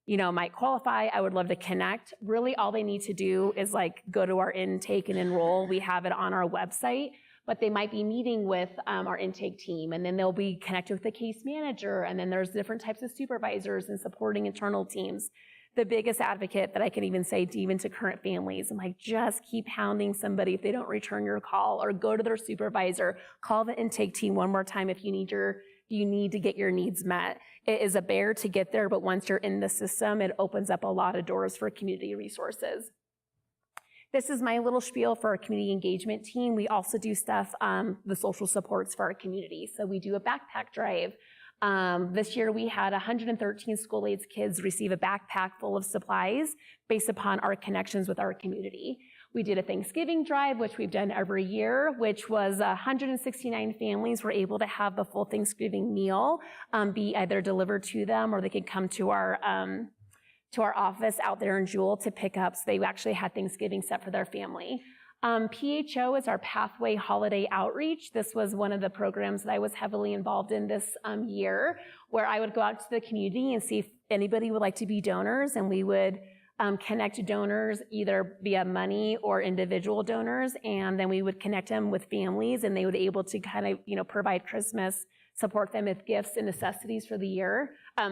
might qualify, I would love to connect. Really, all they need to do is like go to our intake and enroll. We have it on our website, but they might be meeting with our intake team, and then they'll be connected with the case manager, and then there's different types of supervisors and supporting internal teams. The biggest advocate that I can even say even to current families, I'm like, just keep hounding somebody if they don't return your call, or go to their supervisor, call the intake team one more time if you need to get your needs met. It is a bear to get there, but once you're in the system, it opens up a lot of doors for community resources. This is my little spiel for our community engagement team. We also do stuff, the social supports for our community. So we do a backpack drive. This year we had 113 school-age kids receive a backpack full of supplies based upon our connections with our community. We did a Thanksgiving drive, which we've done every year, which was 169 families were able to have the full Thanksgiving meal be either delivered to them, or they could come to our office out there in Jewel to pick up. So they actually had Thanksgiving set for their family. PHO is our Pathway Holiday Outreach. This was one of the programs that I was heavily involved in this year, where I would go out to the community and see if anybody would like to be donors, and we would connect donors either via money or individual donors, and then we would connect them with families, and they would be able to kind of, provide Christmas, support them with gifts and necessities for the year,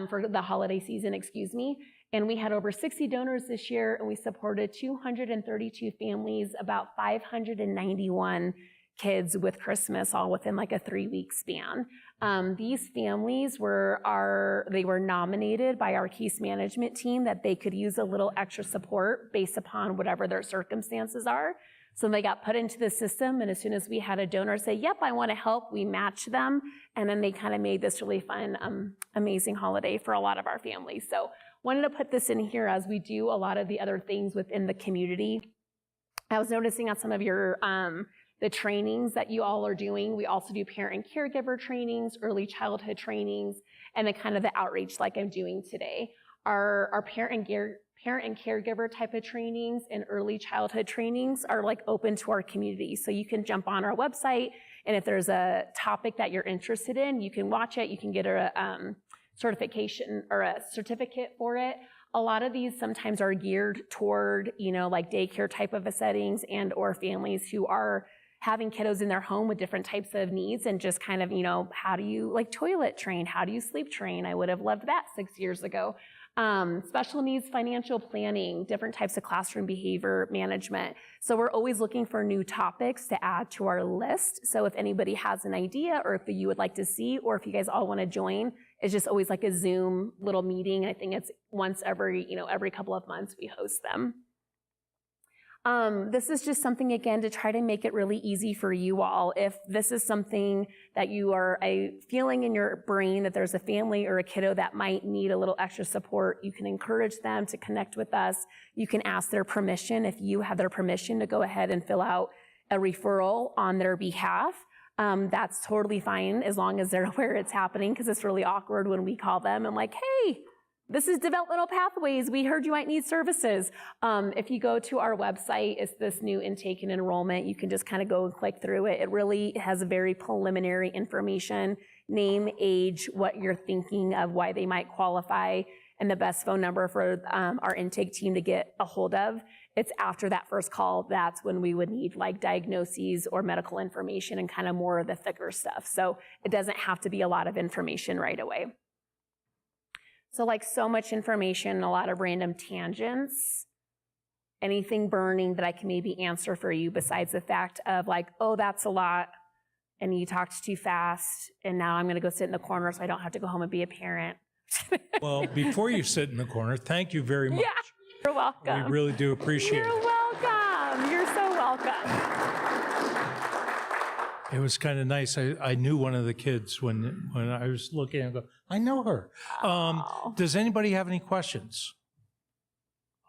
for the holiday season, excuse me. And we had over 60 donors this year, and we supported 232 families, about 591 kids with Christmas, all within like a 3-week span. These families were nominated by our case management team that they could use a little extra support based upon whatever their circumstances are. So they got put into the system, and as soon as we had a donor say, yep, I want to help, we matched them, and then they kind of made this really fun, amazing holiday for a lot of our families. So wanted to put this in here as we do a lot of the other things within the community. I was noticing on some of your the trainings that you all are doing. We also do parent and caregiver trainings, early childhood trainings, and then kind of the outreach like I'm doing today. Our parent and caregiver type of trainings and early childhood trainings are like open to our community. So you can jump on our website, and if there's a topic that you're interested in, you can watch it. You can get a certification or a certificate for it. A lot of these sometimes are geared toward, like daycare type of settings and or families who are having kiddos in their home with different types of needs, and just kind of, how do you like toilet train? How do you sleep train? I would have loved that 6 years ago. Special needs financial planning, different types of classroom behavior management. So we're always looking for new topics to add to our list. So if anybody has an idea, or if you would like to see, or if you guys all want to join, it's just always like a Zoom little meeting. I think it's once every couple of months we host them. This is just something, again, to try to make it really easy for you all. If this is something that you are feeling in your brain that there's a family or a kiddo that might need a little extra support, you can encourage them to connect with us. You can ask their permission, if you have their permission, to go ahead and fill out a referral on their behalf. That's totally fine as long as they're aware it's happening, because it's really awkward when we call them and like, hey, this is Developmental Pathways. We heard you might need services. If you go to our website, it's this new intake and enrollment. You can just kind of go and click through it. It really has very preliminary information, name, age, what you're thinking of, why they might qualify, and the best phone number for our intake team to get a hold of. It's after that first call, that's when we would need like diagnoses or medical information and kind of more of the thicker stuff. So it doesn't have to be a lot of information right away. So like so much information, a lot of random tangents, anything burning that I can maybe answer for you besides the fact of like, oh, that's a lot, and you talked too fast, and now I'm gonna go sit in the corner so I don't have to go home and be a parent. Well, before you sit in the corner, thank you very much. Yeah, you're welcome. We really do appreciate You're it. welcome. You're so welcome. It was kind of nice. I knew one of the kids when I was looking and go, I know her. Does anybody have any questions?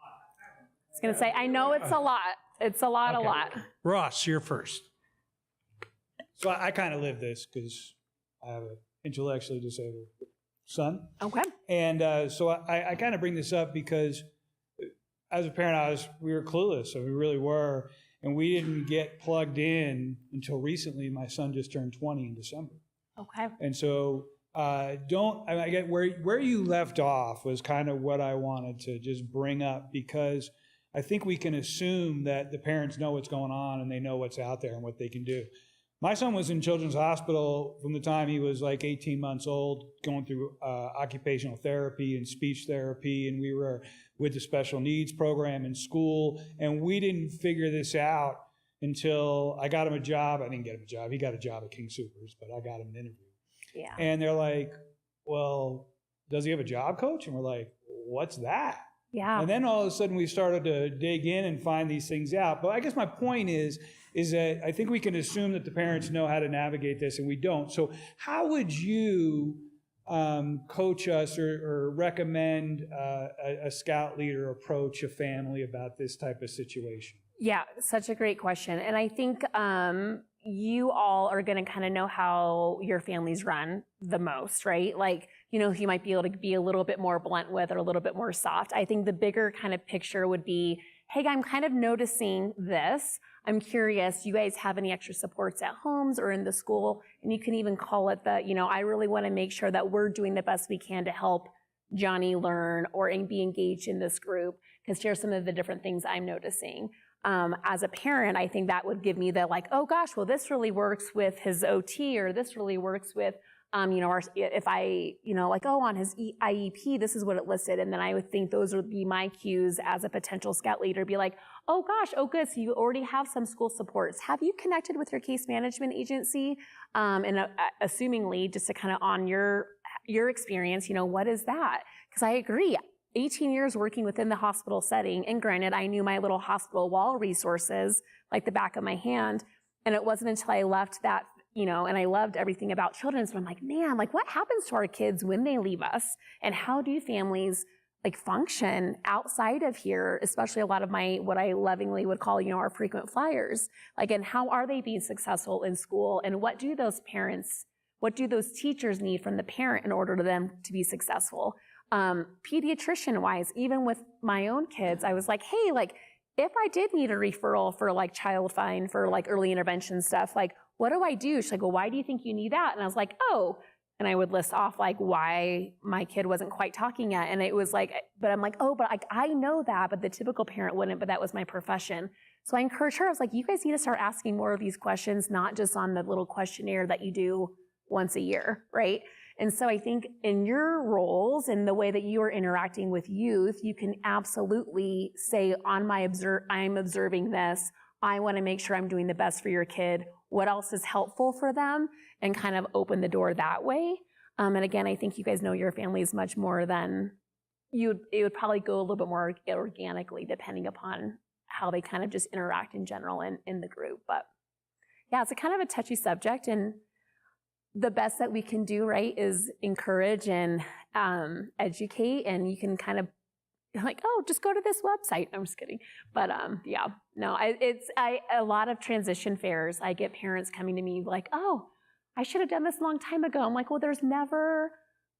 I was gonna say, I know it's a lot. It's a lot, Okay. a lot. Ross, you're first. So I kind of live this because I have an intellectually disabled son. Okay. And so I kind of bring this up because as a parent, we were clueless. So we really were. And we didn't get plugged in until recently. My son just turned 20 in December. Okay. And so I get where you left off was kind of what I wanted to just bring up, because I think we can assume that the parents know what's going on and they know what's out there and what they can do. My son was in Children's Hospital from the time he was like 18 months old, going through occupational therapy and speech therapy, and we were with the special needs program in school, and we didn't figure this out until I got him a job. I didn't get him a job. He got a job at King Soopers, but I got him an interview. Yeah. And they're like, well, does he have a job coach? And we're like, what's that? Yeah. And then all of a sudden we started to dig in and find these things out. But I guess my point is that I think we can assume that the parents know how to navigate this, and we don't. So how would you coach us or recommend a scout leader approach a family about this type of situation? Yeah, such a great question. And I think you all are going to kind of know how your families run the most, right? Like, you know, you might be able to be a little bit more blunt with or a little bit more soft. I think the bigger kind of picture would be, hey, I'm kind of noticing this. I'm curious, do you guys have any extra supports at homes or in the school? And you can even call it the, you know, I really want to make sure that we're doing the best we can to help Johnny learn or be engaged in this group, because here's some of the different things I'm noticing. As a parent, I think that would give me the like, oh gosh, well, this really works with his OT, or this really works with, you know, if I, you know, like, oh, on his IEP, this is what it listed. And then I would think those would be my cues as a potential scout leader, be like, oh gosh, oh good, so you already have some school supports. Have you connected with your case management agency? And assumingly, just to kind of on your experience, you know, what is that? Because I agree. 18 years working within the hospital setting, and granted, I knew my little hospital wall resources like the back of my hand, and it wasn't until I left that, you know, and I loved everything about children's, but I'm like, man, like what happens to our kids when they leave us, and how do families like function outside of here, especially a lot of my, what I lovingly would call, you know, our frequent flyers, like, and how are they being successful in school, and what do those parents, what do those teachers need from the parent in order to them to be successful? Pediatrician wise, even with my own kids, I was like, hey, like if I did need a referral for like child find for like early intervention stuff, like what do I do? She's like, well, why do you think you need that? And I was like, oh, and I would list off like why my kid wasn't quite talking yet. And it was like, but I'm like, oh, but I know that, but the typical parent wouldn't, but that was my profession. So I encouraged her. I was like, you guys need to start asking more of these questions, not just on the little questionnaire that you do once a year, right? And so I think in your roles and the way that you are interacting with youth, you can absolutely say on my I'm observing this. I want to make sure I'm doing the best for your kid. What else is helpful for them? And kind of open the door that way. And again, I think you guys know your families much more than it would probably go a little bit more organically depending upon how they kind of just interact in general in the group. But yeah, it's a kind of a touchy subject, and the best that we can do, right, is encourage and educate, and you can kind of like, oh, just go to this website. I'm just kidding. But yeah, no, a lot of transition fairs, I get parents coming to me like, oh, I should have done this a long time ago. I'm like, well, there's never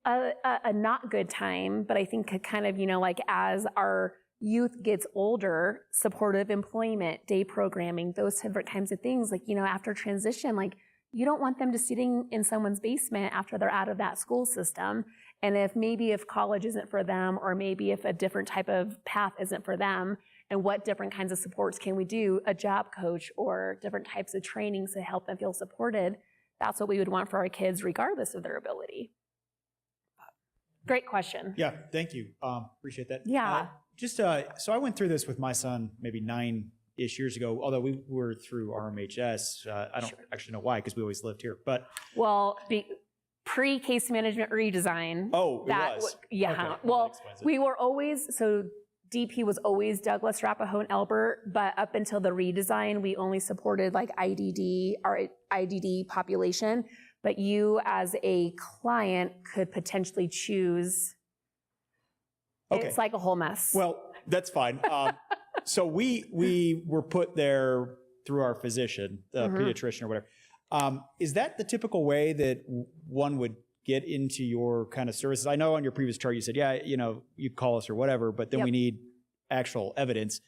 a not good time, but I think kind of, you know, like as our youth gets older, supportive employment, day programming, those different kinds of things, like, you know, after transition, like, you don't want them just sitting in someone's basement after they're out of that school system. And if college isn't for them, or maybe if a different type of path isn't for them, and what different kinds of supports can we do, a job coach or different types of trainings to help them feel supported, that's what we would want for our kids regardless of their ability. Great question. Yeah, thank you. Appreciate that. Yeah. So I went through this with my son maybe 9-ish years ago, although we were through RMHS. I don't actually know why, because we always lived here. But well, pre-case management redesign. Oh, it was. Yeah. Okay. Well, we were always, so DP was always Douglas, Arapahoe, and Elbert, but up until the redesign, we only supported like our IDD population. But you as a client could potentially choose. Okay. It's like a whole mess. Well, that's fine. So we were put there through our physician, the pediatrician or whatever. Is that the typical way that one would get into your kind of services? I know on your previous chart you said, yeah, you know, you call us or whatever, but then we need actual evidence.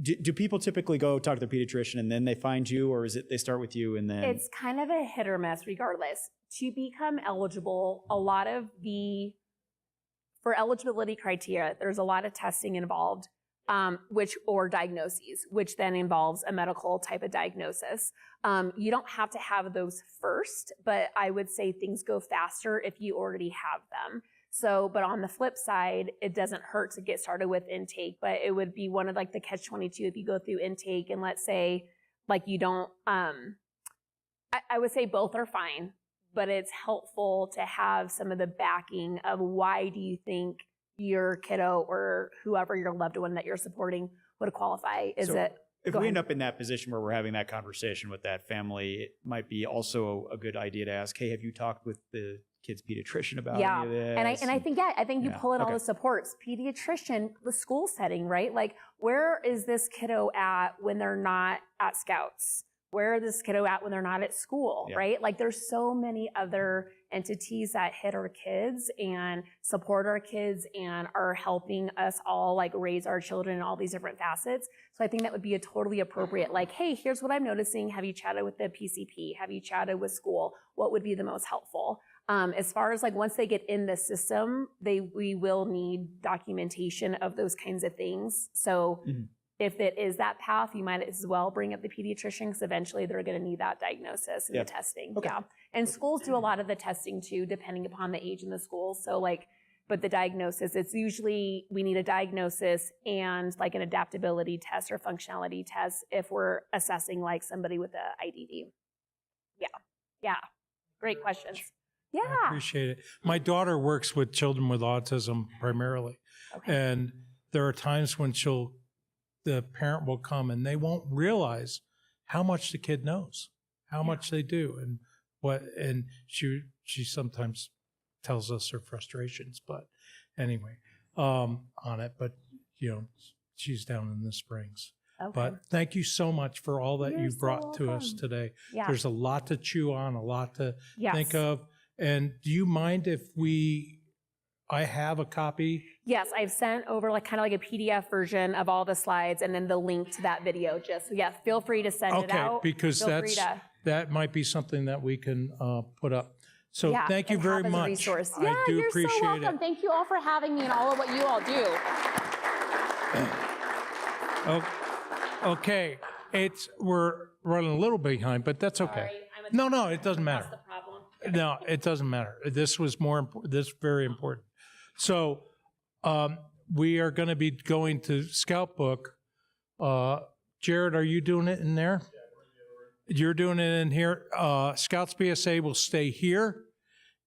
Do people typically go talk to their pediatrician and then they find you, or is it they start with you and then? It's kind of a hit or miss regardless. To become eligible, for eligibility criteria, there's a lot of testing involved, or diagnoses, which then involves a medical type of diagnosis. You don't have to have those first, but I would say things go faster if you already have them. So, but on the flip side, it doesn't hurt to get started with intake, but it would be one of like the catch-22 if you go through intake and let's say like you don't, I would say both are fine, but it's helpful to have some of the backing of why do you think your kiddo or whoever your loved one that you're supporting would qualify. If we end up in that position where we're having that conversation with that family, it might be also a good idea to ask, hey, have you talked with the kid's pediatrician about any of this? And I think you pull in all the supports. Pediatrician, the school setting, right? Like, where is this kiddo at when they're not at Scouts? Where is this kiddo at when they're not at school, right? Like, there's so many other entities that hit our kids and support our kids and are helping us all like raise our children in all these different facets. So I think that would be a totally appropriate, like, hey, here's what I'm noticing. Have you chatted with the PCP? Have you chatted with school? What would be the most helpful? As far as like once they get in the system, we will need documentation of those kinds of things. So if it is that path, you might as well bring up the pediatrician because eventually they're going to need that diagnosis and the testing. Yeah. And schools do a lot of the testing too, depending upon the age in the school. So like, but the diagnosis, it's usually we need a diagnosis and like an adaptability test or functionality test if we're assessing like somebody with a IDD. Yeah. Great questions. Yeah. I appreciate it. My daughter works with children with autism primarily. Okay. And there are times when the parent will come and they won't realize how much the kid knows, how much they do, and she sometimes tells us her frustrations, but anyway, on it, but she's down in the Springs. Okay. But thank you so much for all that You're you so brought to us welcome. today. Yeah. There's a lot to chew on, a lot to Yes. think of. And do you mind if I have a copy? Yes, I've sent over like kind of like a PDF version of all the slides and then the link to that video. Just feel free to send it out. Okay, because Feel free to- that might be something that we can put up. So yeah, thank you and very have as a much. resource. I Yeah, do you're appreciate so welcome. it. Thank you all for having me and all of what you all do. Okay, we're running a little behind, but that's okay. Sorry, No, it doesn't matter. That's the problem. No, it doesn't matter. This was more important. This is very important. So we are going to be going to Scout Book. Jared, are you doing it in there? You're doing it in here. Scouts BSA will stay here.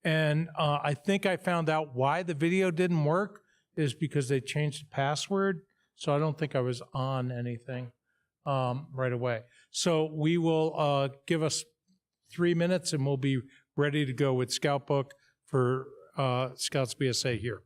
And I think I found out why the video didn't work is because they changed the password. So I don't think I was on anything right away. So we will give us 3 minutes and we'll be ready to go with Scout Book for Scouts BSA here.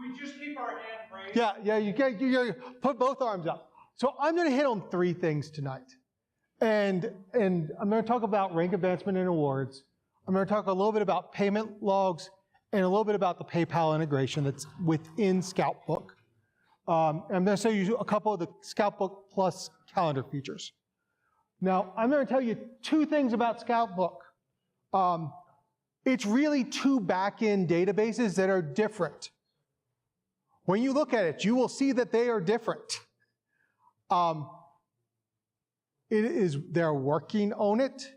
we just keep our hand raised? Yeah, you put both arms up. So I'm going to hit on 3 things tonight. And I'm going to talk about rank advancement and awards. I'm going to talk a little bit about payment logs and a little bit about the PayPal integration that's within Scoutbook. I'm going to show you a couple of the Scoutbook Plus calendar features. Now, I'm going to tell you 2 things about Scoutbook. It's really 2 back-end databases that are different. When you look at it, you will see that they are different. They're working on it,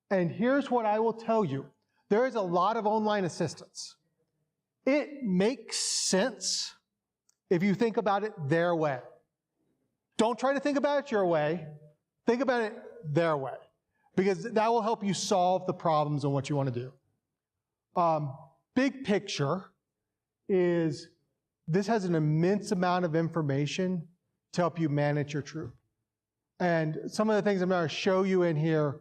and here's what I will tell you. There is a lot of online assistance. It makes sense if you think about it their way. Don't try to think about it your way. Think about it their way, because that will help you solve the problems and what you want to do. Big picture is this has an immense amount of information to help you manage your troop. And some of the things I'm going to show you in here,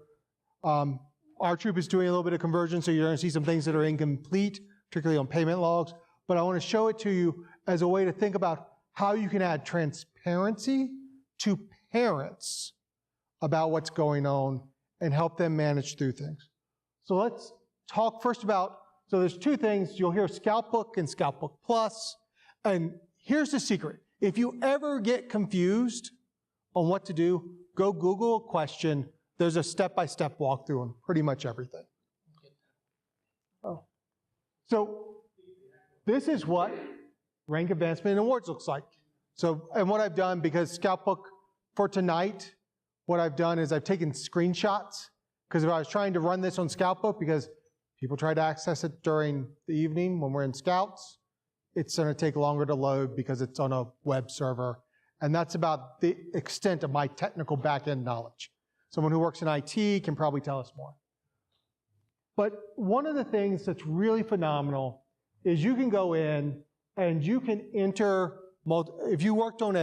our troop is doing a little bit of conversion, so you're going to see some things that are incomplete, particularly on payment logs. But I want to show it to you as a way to think about how you can add transparency to parents about what's going on and help them manage through things. So let's talk first about, so there's 2 things. You'll hear Scoutbook and Scoutbook Plus. And here's the secret. If you ever get confused on what to do, go Google a question. There's a step-by-step walkthrough on pretty much everything. Oh. So this is what rank advancement and awards looks like. So, and what I've done, because Scoutbook for tonight, what I've done is I've taken screenshots, because if I was trying to run this on Scoutbook, because people try to access it during the evening when we're in Scouts, it's going to take longer to load because it's on a web server. And that's about the extent of my technical back-end knowledge. Someone who works in IT can probably tell us more. But one of the things that's really phenomenal is you can go in and you can enter, if you worked on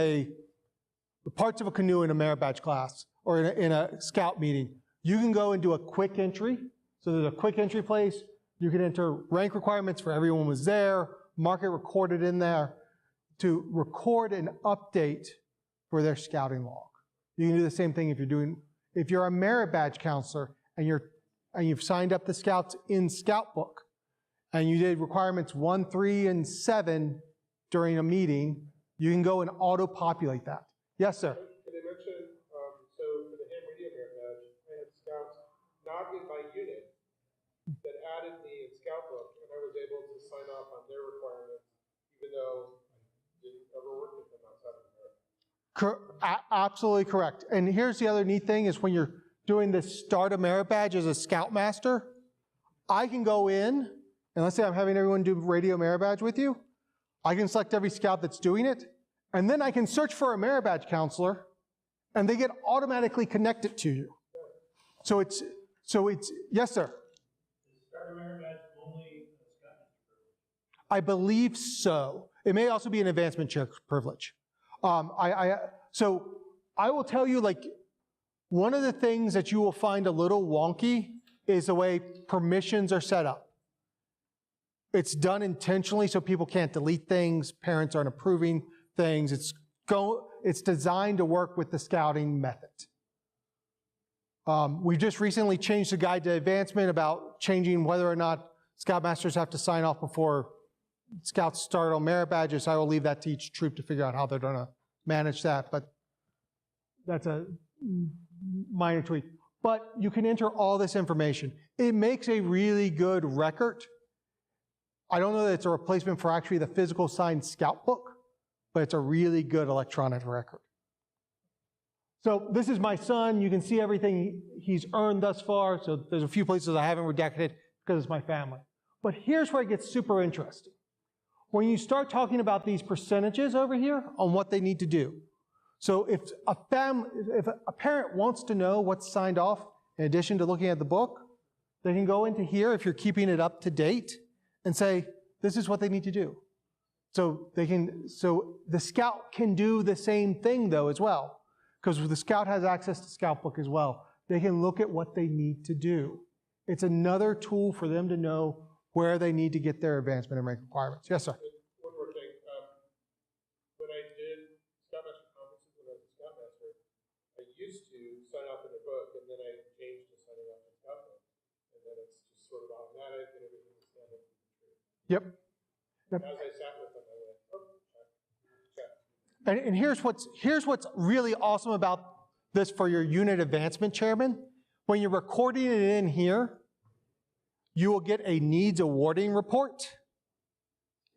parts of a canoe in a merit badge class or in a scout meeting, you can go and do a quick entry. So there's a quick entry place. You can enter rank requirements for everyone was there, mark it recorded in there, to record an update for their scouting log. You can do the same thing if you're a merit badge counselor and you've signed up the scouts in Scoutbook and you did requirements 1, 3, and 7 during a meeting, you can go and auto-populate that. Yes, sir? Can I mention, so for the ham radio merit badge, I had scouts not in my unit that added me in Scoutbook, and I was able to sign off on their requirements, even though I didn't ever work with them outside of the merit. Absolutely correct. And here's the other neat thing is when you're doing this start a merit badge as a Scoutmaster, I can go in, and let's say I'm having everyone do radio merit badge with you, I can select every scout that's doing it, and then I can search for a merit badge counselor, and they get automatically connected to you. So it's yes, sir? I believe so. It may also be an advancement chair privilege. So I will tell you, like, one of the things that you will find a little wonky is the way permissions are set up. It's done intentionally so people can't delete things, parents aren't approving things. It's designed to work with the scouting method. We just recently changed the guide to advancement about changing whether or not Scoutmasters have to sign off before Scouts start on merit badges. I will leave that to each troop to figure out how they're going to manage that, but that's a minor tweak. But you can enter all this information. It makes a really good record. I don't know that it's a replacement for actually the physical signed scout book, but it's a really good electronic record. So this is my son. You can see everything he's earned thus far. So there's a few places I haven't redacted because it's my family. But here's where it gets super interesting. When you start talking about these percentages over here on what they need to do. So if a parent wants to know what's signed off, in addition to looking at the book, they can go into here if you're keeping it up to date and say, this is what they need to do. So the scout can do the same thing though as well, because the scout has access to scout book as well. They can look at what they need to do. It's another tool for them to know where they need to get their advancement and rank requirements. Yes, sir? One more thing. Scoutmaster conferences when I was a Scoutmaster, I used to sign up in a book, and then I changed to signing up in Scoutbook. And then it's just sort of automatic, and everything is done. Yep. As I sat with them, I went, oh, check. And here's what's really awesome about this for your unit advancement chairman. When you're recording it in here, you will get a needs awarding report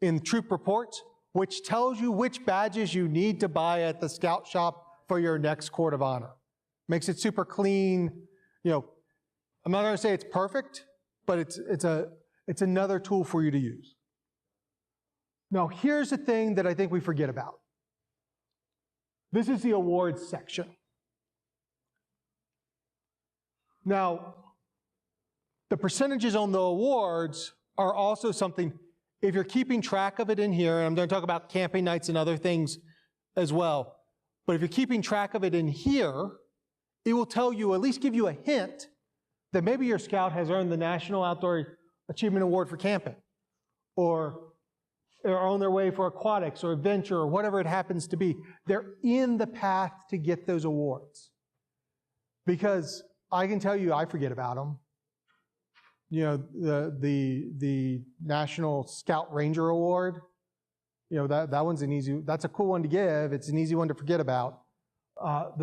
in troop reports, which tells you which badges you need to buy at the scout shop for your next court of honor. Makes it super clean. You know, I'm not going to say it's perfect, but it's another tool for you to use. Now, here's the thing that I think we forget about. This is the awards section. Now, the percentages on the awards are also something, if you're keeping track of it in here, and I'm going to talk about camping nights and other things as well, but if you're keeping track of it in here, it will tell you, at least give you a hint, that maybe your scout has earned the National Outdoor Achievement Award for camping, or are on their way for aquatics or adventure or whatever it happens to be. They're in the path to get those awards. Because I can tell you, I forget about them. You know, the National Scout Ranger Award, you know, that one's an easy, that's a cool one to give. It's an easy one to forget about. I'm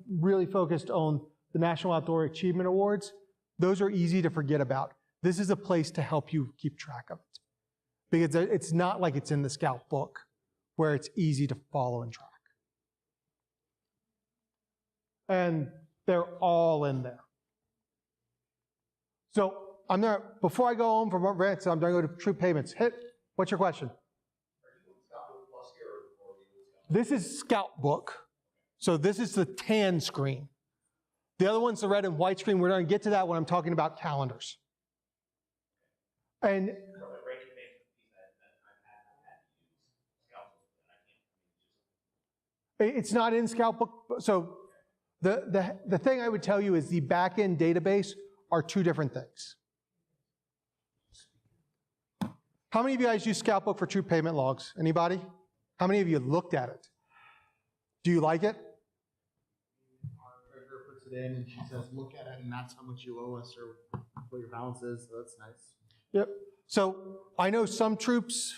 really focused on the National Outdoor Achievement Awards. Those are easy to forget about. This is a place to help you keep track of it. Because it's not like it's in the Scout book where it's easy to follow and track. And they're all in there. So before I go home from rants, I'm going to go to troop payments. What's your question? This is Scout book. So this is the tan screen. The other one's the red and white screen. We're going to get to that when I'm talking about calendars. And it's not in Scout book. So the thing I would tell you is the back-end database are two different things. How many of you guys use Scout book for troop payment logs? Anybody? How many of you looked at it? Do you like it? Our treasurer puts it in and she says, look at it, and that's how much you owe us or what your balance is, so that's nice. Yep. So I know some troops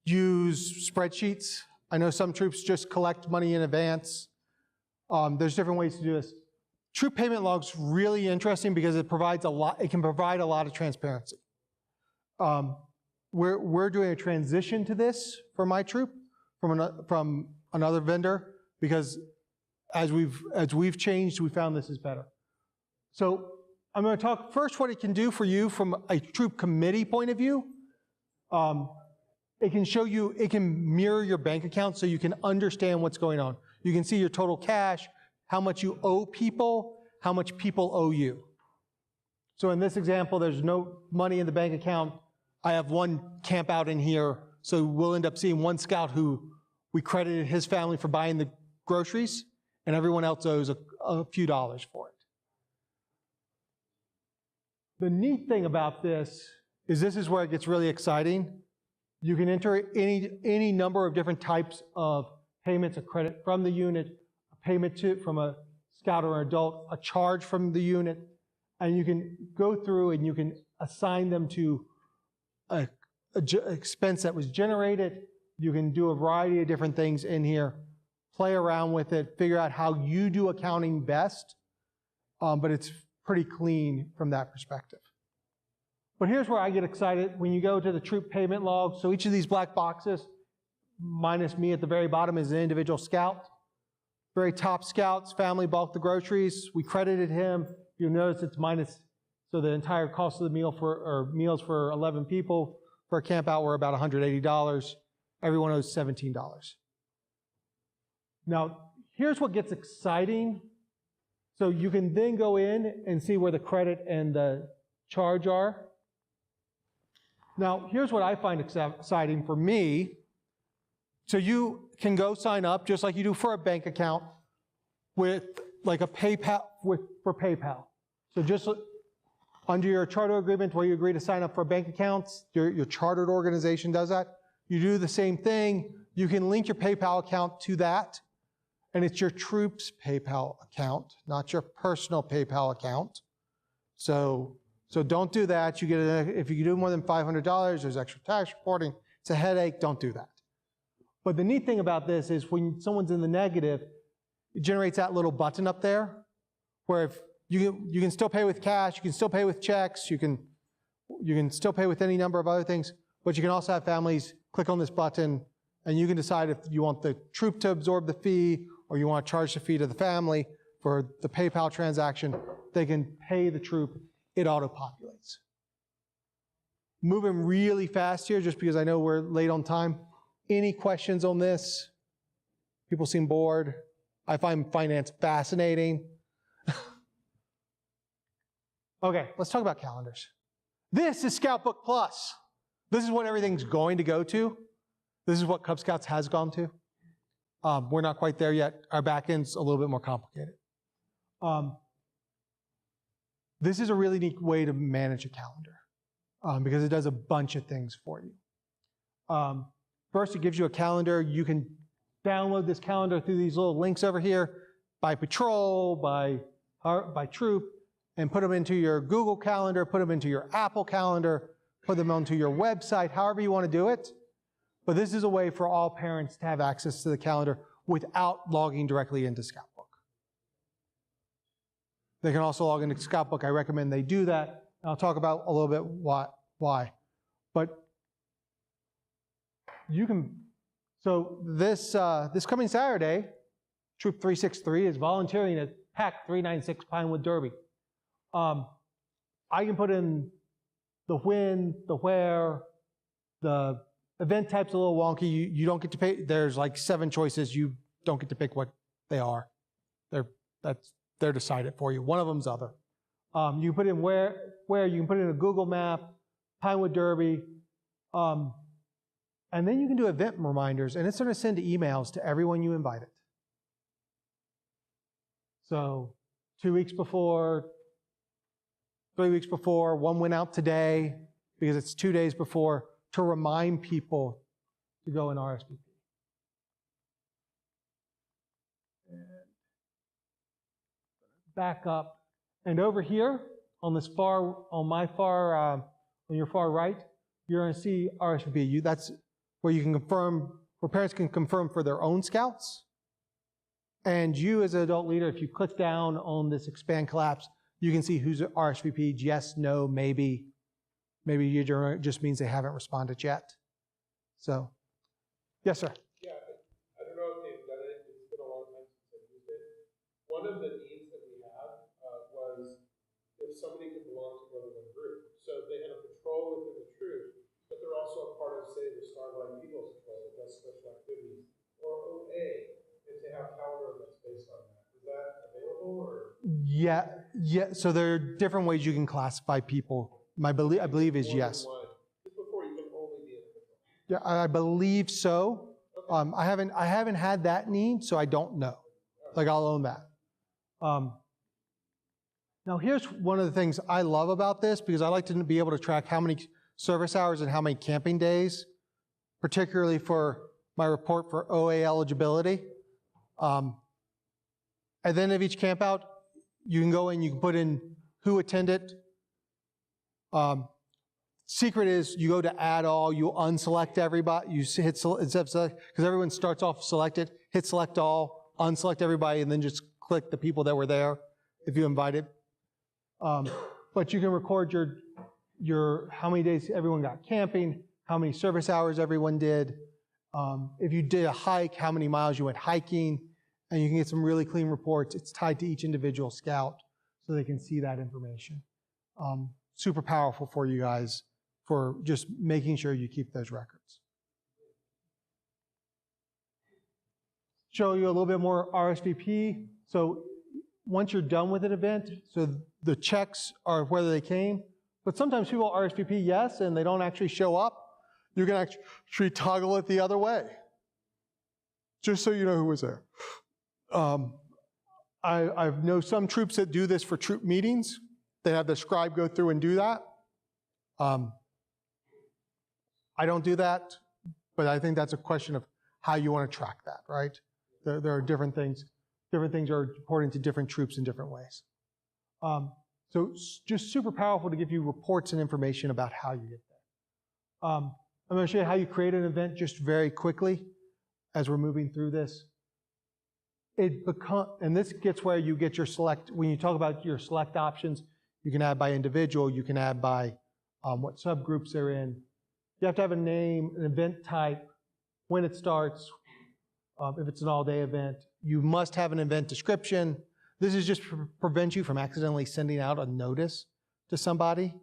use spreadsheets. I know some troops just collect money in advance. There's different ways to do this. Troop payment log's really interesting because it provides it can provide a lot of transparency. We're doing a transition to this for my troop from another vendor because as we've changed, we found this is better. So I'm going to talk first what it can do for you from a troop committee point of view. It can show you, it can mirror your bank account so you can understand what's going on. You can see your total cash, how much you owe people, how much people owe you. So in this example, there's no money in the bank account. I have one camp out in here, so we'll end up seeing one scout who we credited his family for buying the groceries, and everyone else owes a few dollars for it. The neat thing about this is where it gets really exciting. You can enter any number of different types of payments, a credit from the unit, a payment from a scout or an adult, a charge from the unit, and you can go through and you can assign them to an expense that was generated. You can do a variety of different things in here, play around with it, figure out how you do accounting best, but it's pretty clean from that perspective. But here's where I get excited. When you go to the troop payment log, so each of these black boxes, minus me at the very bottom, is an individual scout. Very top scouts, family bought the groceries. We credited him. You'll notice it's minus, so the entire cost of the meals for 11 people for a camp out were about $180. Everyone owes $17. Now, here's what gets exciting. So you can then go in and see where the credit and the charge are. Now, here's what I find exciting for me. So you can go sign up just like you do for a bank account with like a PayPal for PayPal. So just under your charter agreement where you agree to sign up for bank accounts, your chartered organization does that. You do the same thing. you can link your PayPal account to that, and it's your troops' PayPal account, not your personal PayPal account. So don't do that. You get if you do more than $500, there's extra tax reporting. It's a headache. Don't do that. But the neat thing about this is when someone's in the negative, it generates that little button up there where if you can still pay with cash, you can still pay with checks, you can still pay with any number of other things, but you can also have families click on this button and you can decide if you want the troop to absorb the fee or you want to charge the fee to the family for the PayPal transaction. They can pay the troop. It auto-populates. Moving really fast here just because I know we're late on time. Any questions on this? People seem bored. I find finance fascinating. Okay, let's talk about calendars. This is Scoutbook Plus. This is what everything's going to go to. This is what Cub Scouts has gone to. We're not quite there yet. Our back end's a little bit more complicated. This is a really neat way to manage a calendar because it does a bunch of things for you. First, it gives you a calendar. You can download this calendar through these little links over here by patrol, by troop, and put them into your Google Calendar, put them into your Apple Calendar, put them onto your website, however you want to do it. But this is a way for all parents to have access to the calendar without logging directly into Scoutbook. They can also log into Scoutbook. I recommend they do that. I'll talk about a little bit why. But you can, so this coming Saturday, Troop 363 is volunteering at PAC 396 Pinewood Derby. I can put in the when, the where, the event type's a little wonky. You don't get to pay. There's like 7 choices. You don't get to pick what they are. They're decided for you. One of them's other. You put in where you can put in a Google map, Pinewood Derby, and then you can do event reminders, and it's going to send emails to everyone you invited. So 2 weeks before, 3 weeks before, one went out today because it's 2 days before to remind people to go and RSVP. And back up, and over here on this on your far right, you're going to see RSVP. That's where you can confirm, where parents can confirm for their own scouts. And you as an adult leader, if you click down on this expand collapse, you can see who's RSVP'd, yes, no, maybe. Maybe it just means they haven't responded yet. So, yes, sir. Yeah, I don't know if they've done it. It's been a long time since I've used it. One of the needs that we had was if somebody could belong to more than one group. So they had a patrol within the troop, but they're also a part of, say, the Starlight Eagles Patrol that does special activities, or OA, and to have calendar that's based on that. Is that available, or? Yeah. So there are different ways you can classify people. I believe is yes. Just before you can only be in a patrol. Yeah, I believe so. Okay. I haven't had that need, so I don't know. Like I'll own that. Now here's one of the things I love about this because I like to be able to track how many service hours and how many camping days, particularly for my report for OA eligibility. At the end of each camp out, you can go in, you can put in who attended. Secret is you go to add all, you unselect everybody, you hit instead of select, because everyone starts off selected, hit select all, unselect everybody, and then just click the people that were there if you invited. But you can record your how many days everyone got camping, how many service hours everyone did. If you did a hike, how many miles you went hiking, and you can get some really clean reports. It's tied to each individual scout so they can see that information. Super powerful for you guys for just making sure you keep those records. Show you a little bit more RSVP. So once you're done with an event, so the checks are whether they came, but sometimes people RSVP yes and they don't actually show up. You can actually toggle it the other way, just so you know who was there. I know some troops that do this for troop meetings. They have the scribe go through and do that. I don't do that, but I think that's a question of how you want to track that, right? There are different things. Different things are reporting to different troops in different ways. So just super powerful to give you reports and information about how you get there. I'm going to show you how you create an event just very quickly as we're moving through this. And this gets where you get your select, when you talk about your select options, you can add by individual, you can add by what subgroups they're in. You have to have a name, an event type, when it starts, if it's an all-day event. You must have an event description. This is just to prevent you from accidentally sending out a notice to somebody.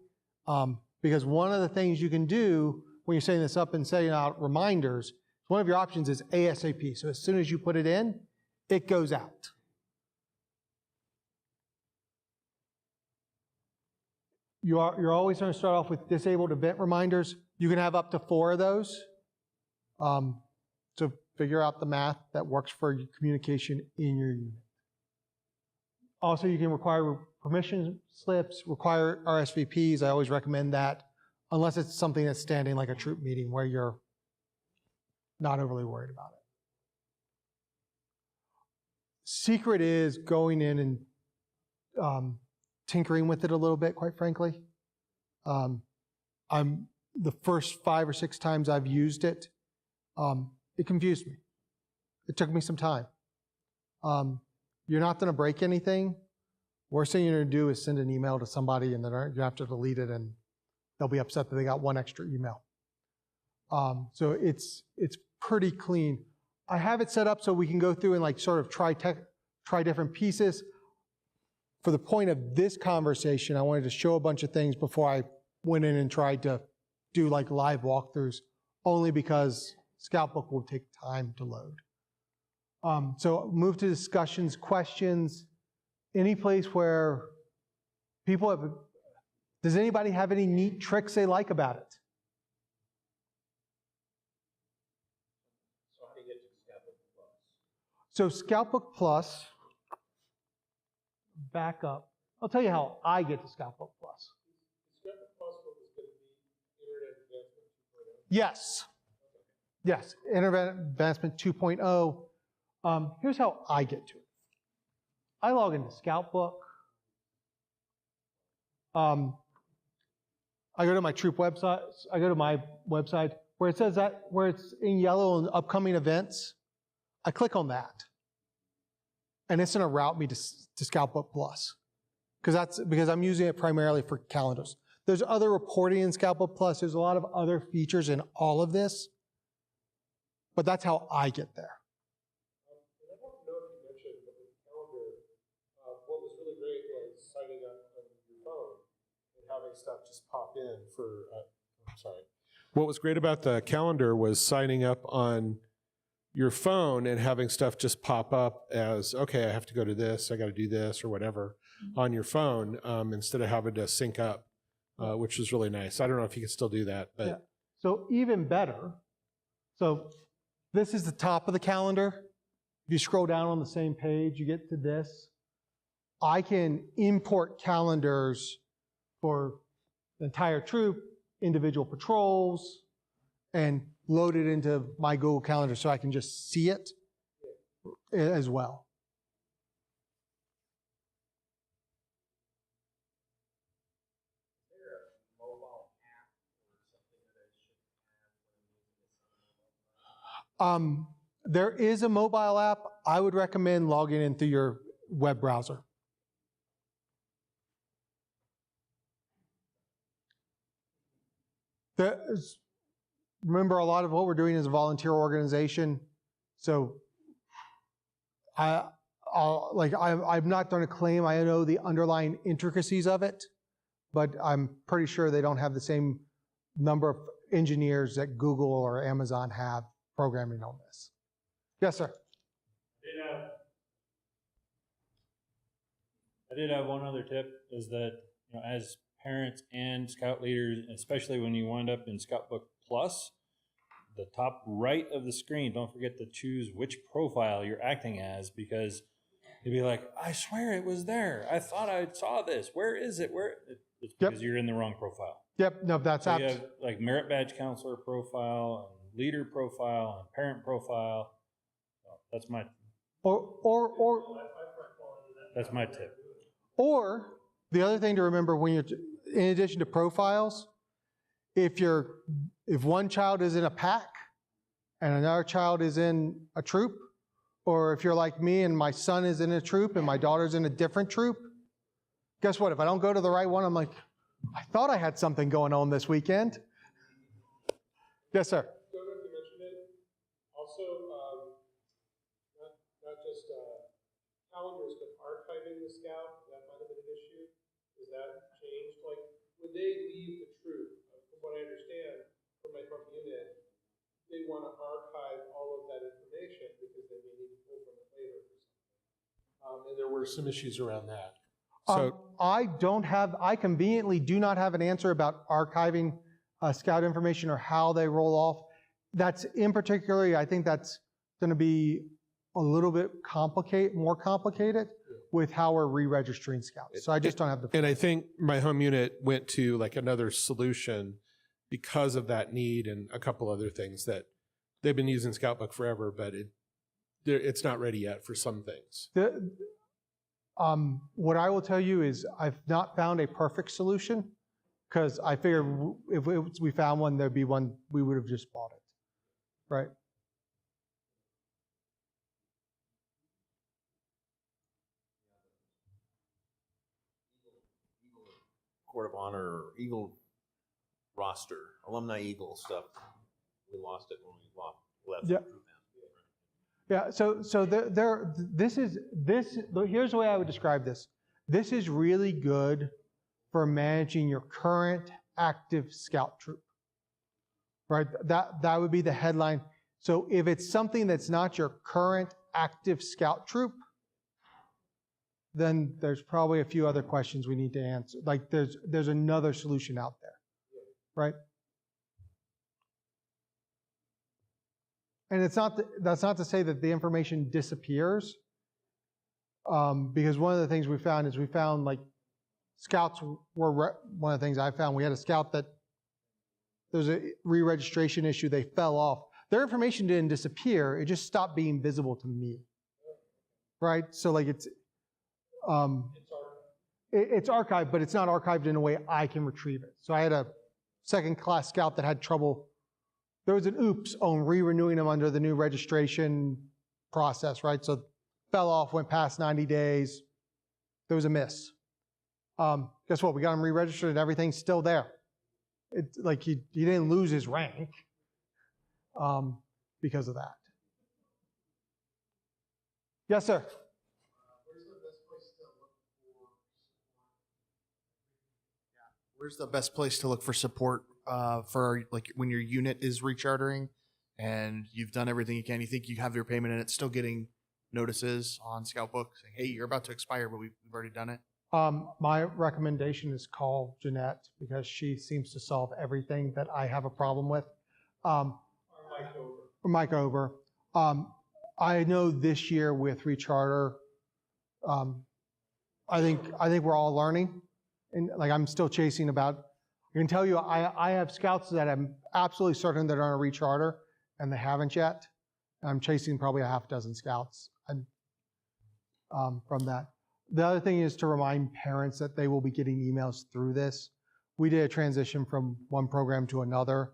Because one of the things you can do when you're setting this up and setting out reminders, one of your options is ASAP. So as soon as you put it in, it goes out. You're always going to start off with disabled event reminders. You can have up to 4 of those. So figure out the math that works for your communication in your unit. Also, you can require permission slips, require RSVPs. I always recommend that, unless it's something that's standing like a troop meeting where you're not overly worried about it. Secret is going in and tinkering with it a little bit, quite frankly. The first 5 or 6 times I've used it, it confused me. It took me some time. You're not going to break anything. Worst thing you're going to do is send an email to somebody and then you have to delete it and they'll be upset that they got 1 extra email. So it's pretty clean. I have it set up so we can go through and like sort of try different pieces. For the point of this conversation, I wanted to show a bunch of things before I went in and tried to do like live walkthroughs, only because Scoutbook will take time to load. So move to discussions, questions, any place where people have, does anybody have any neat tricks they like about it? So how do you get to Scoutbook Plus? So Scoutbook Plus, back up. I'll tell you how I get to Scoutbook Plus. Scoutbook Plus was going to be Internet Advancement 2.0. Yes. Yes, Internet Advancement 2.0. Here's how I get to it. I log into Scoutbook. I go to my troop website. I go to my website where it says that, where it's in yellow on upcoming events. I click on that. And it's going to route me to Scoutbook Plus. Because I'm using it primarily for calendars. There's other reporting in Scoutbook Plus. There's a lot of other features in all of this. But that's how I get there. And I don't know if you mentioned, but with the calendar, what was really great was signing up on your phone and having stuff just pop in for, What was great about the calendar was signing up on your phone and having stuff just pop up as, okay, I have to go to this, I got to do this or whatever on your phone instead of having to sync up, which was really nice. I don't know if you can still do that, but. Yeah. So even better, so this is the top of the calendar. If you scroll down on the same page, you get to this. I can import calendars for the entire troop, individual patrols, and load it into my Google Calendar so I can just see it as well. Is there a mobile app or something that I should have when I'm using this? There is a mobile app. I would recommend logging in through your web browser. Remember, a lot of what we're doing is a volunteer organization. So I'm not going to claim I know the underlying intricacies of it, but I'm pretty sure they don't have the same number of engineers that Google or Amazon have programming on this. Yes, sir. I did have one other tip, is that, you know, as parents and scout leaders, especially when you wind up in Scoutbook Plus, the top right of the screen, don't forget to choose which profile you're acting as, because you'd be like, I swear it was there. I thought I saw this. Where is it? It's because you're in the wrong profile. Yep, no, that's so you have like merit badge counselor profile and leader profile and parent profile. So that's my that's my tip. Or the other thing to remember when you're, in addition to profiles, if one child is in a pack and another child is in a troop, or if you're like me and my son is in a troop and my daughter's in a different troop, guess what? If I don't go to the right one, I'm like, I thought I had something going on this weekend. Yes, sir. Don't know if you mentioned it. Also, not just calendars, but archiving the scout, that might have been an issue. Is that changed? Like, when they leave the troop, from what I understand from my home unit, they want to archive all of that information because they may need to pull from it later or something. And there were some issues around that. I conveniently do not have an answer about archiving scout information or how they roll off. That's in particular, I think that's going to be a little bit more complicated with how we're re-registering scouts. So I just don't have the. And I think my home unit went to like another solution because of that need and a couple other things that they've been using Scoutbook forever, but it's not ready yet for some things. What I will tell you is I've not found a perfect solution, because I figured if we found one, there'd be one, we would have just bought it, right? Court of Honor or Eagle roster, alumni Eagle stuff. We lost it when we left. Yeah. Yeah, so here's the way I would describe this. This is really good for managing your current active scout troop, right? That would be the headline. So if it's something that's not your current active scout troop, then there's probably a few other questions we need to answer. Like there's another solution out there, right? And that's not to say that the information disappears, because one of the things we found like scouts were, one of the things I found, we had a scout that there's a re-registration issue, they fell off. Their information didn't disappear, it just stopped being visible to me, right? So like it's archived, but it's not archived in a way I can retrieve it. So I had a second class scout that had trouble. There was an oops on re-renewing them under the new registration process, right? So fell off, went past 90 days. There was a miss. Guess what? We got him re-registered and everything's still there. It's like he didn't lose his rank because of that. Yes, sir. Where's the best place to look for support for like when your unit is rechartering and you've done everything you can, you think you have your payment and it's still getting notices on Scoutbook saying, hey, you're about to expire, but we've already done it? My recommendation is call Jeanette, because she seems to solve everything that I have a problem with. Mike Ober. I know this year with recharter, I think we're all learning. And like I'm still chasing about, I can tell you I have scouts that I'm absolutely certain that are on a recharter and they haven't yet. I'm chasing probably a half dozen scouts from that. The other thing is to remind parents that they will be getting emails through this. We did a transition from one program to another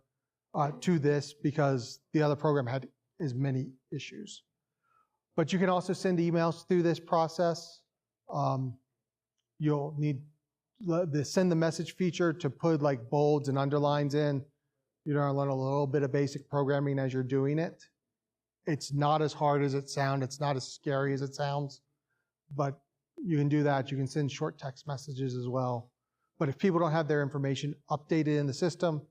to this because the other program had as many issues. But you can also send emails through this process. You'll need the send the message feature to put like bolds and underlines in. You're going to learn a little bit of basic programming as you're doing it. It's not as hard as it sounds. It's not as scary as it sounds, but you can do that. You can send short text messages as well. But if people don't have their information updated in the system,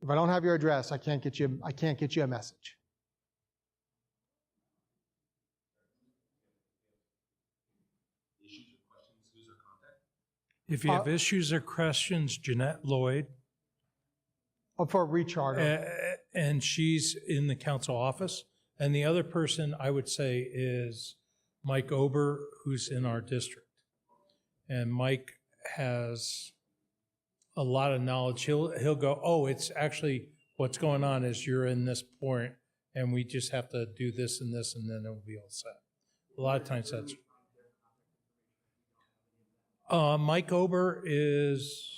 if I don't have your address, I can't get you a message. If you have issues or questions, Jeanette Lloyd. For recharter. And she's in the council office. And the other person I would say is Mike Ober, who's in our district. And Mike has a lot of knowledge. He'll go, oh, it's actually what's going on is you're in this point and we just have to do this and this and then it'll be all set. A lot of times that's. Mike Ober is,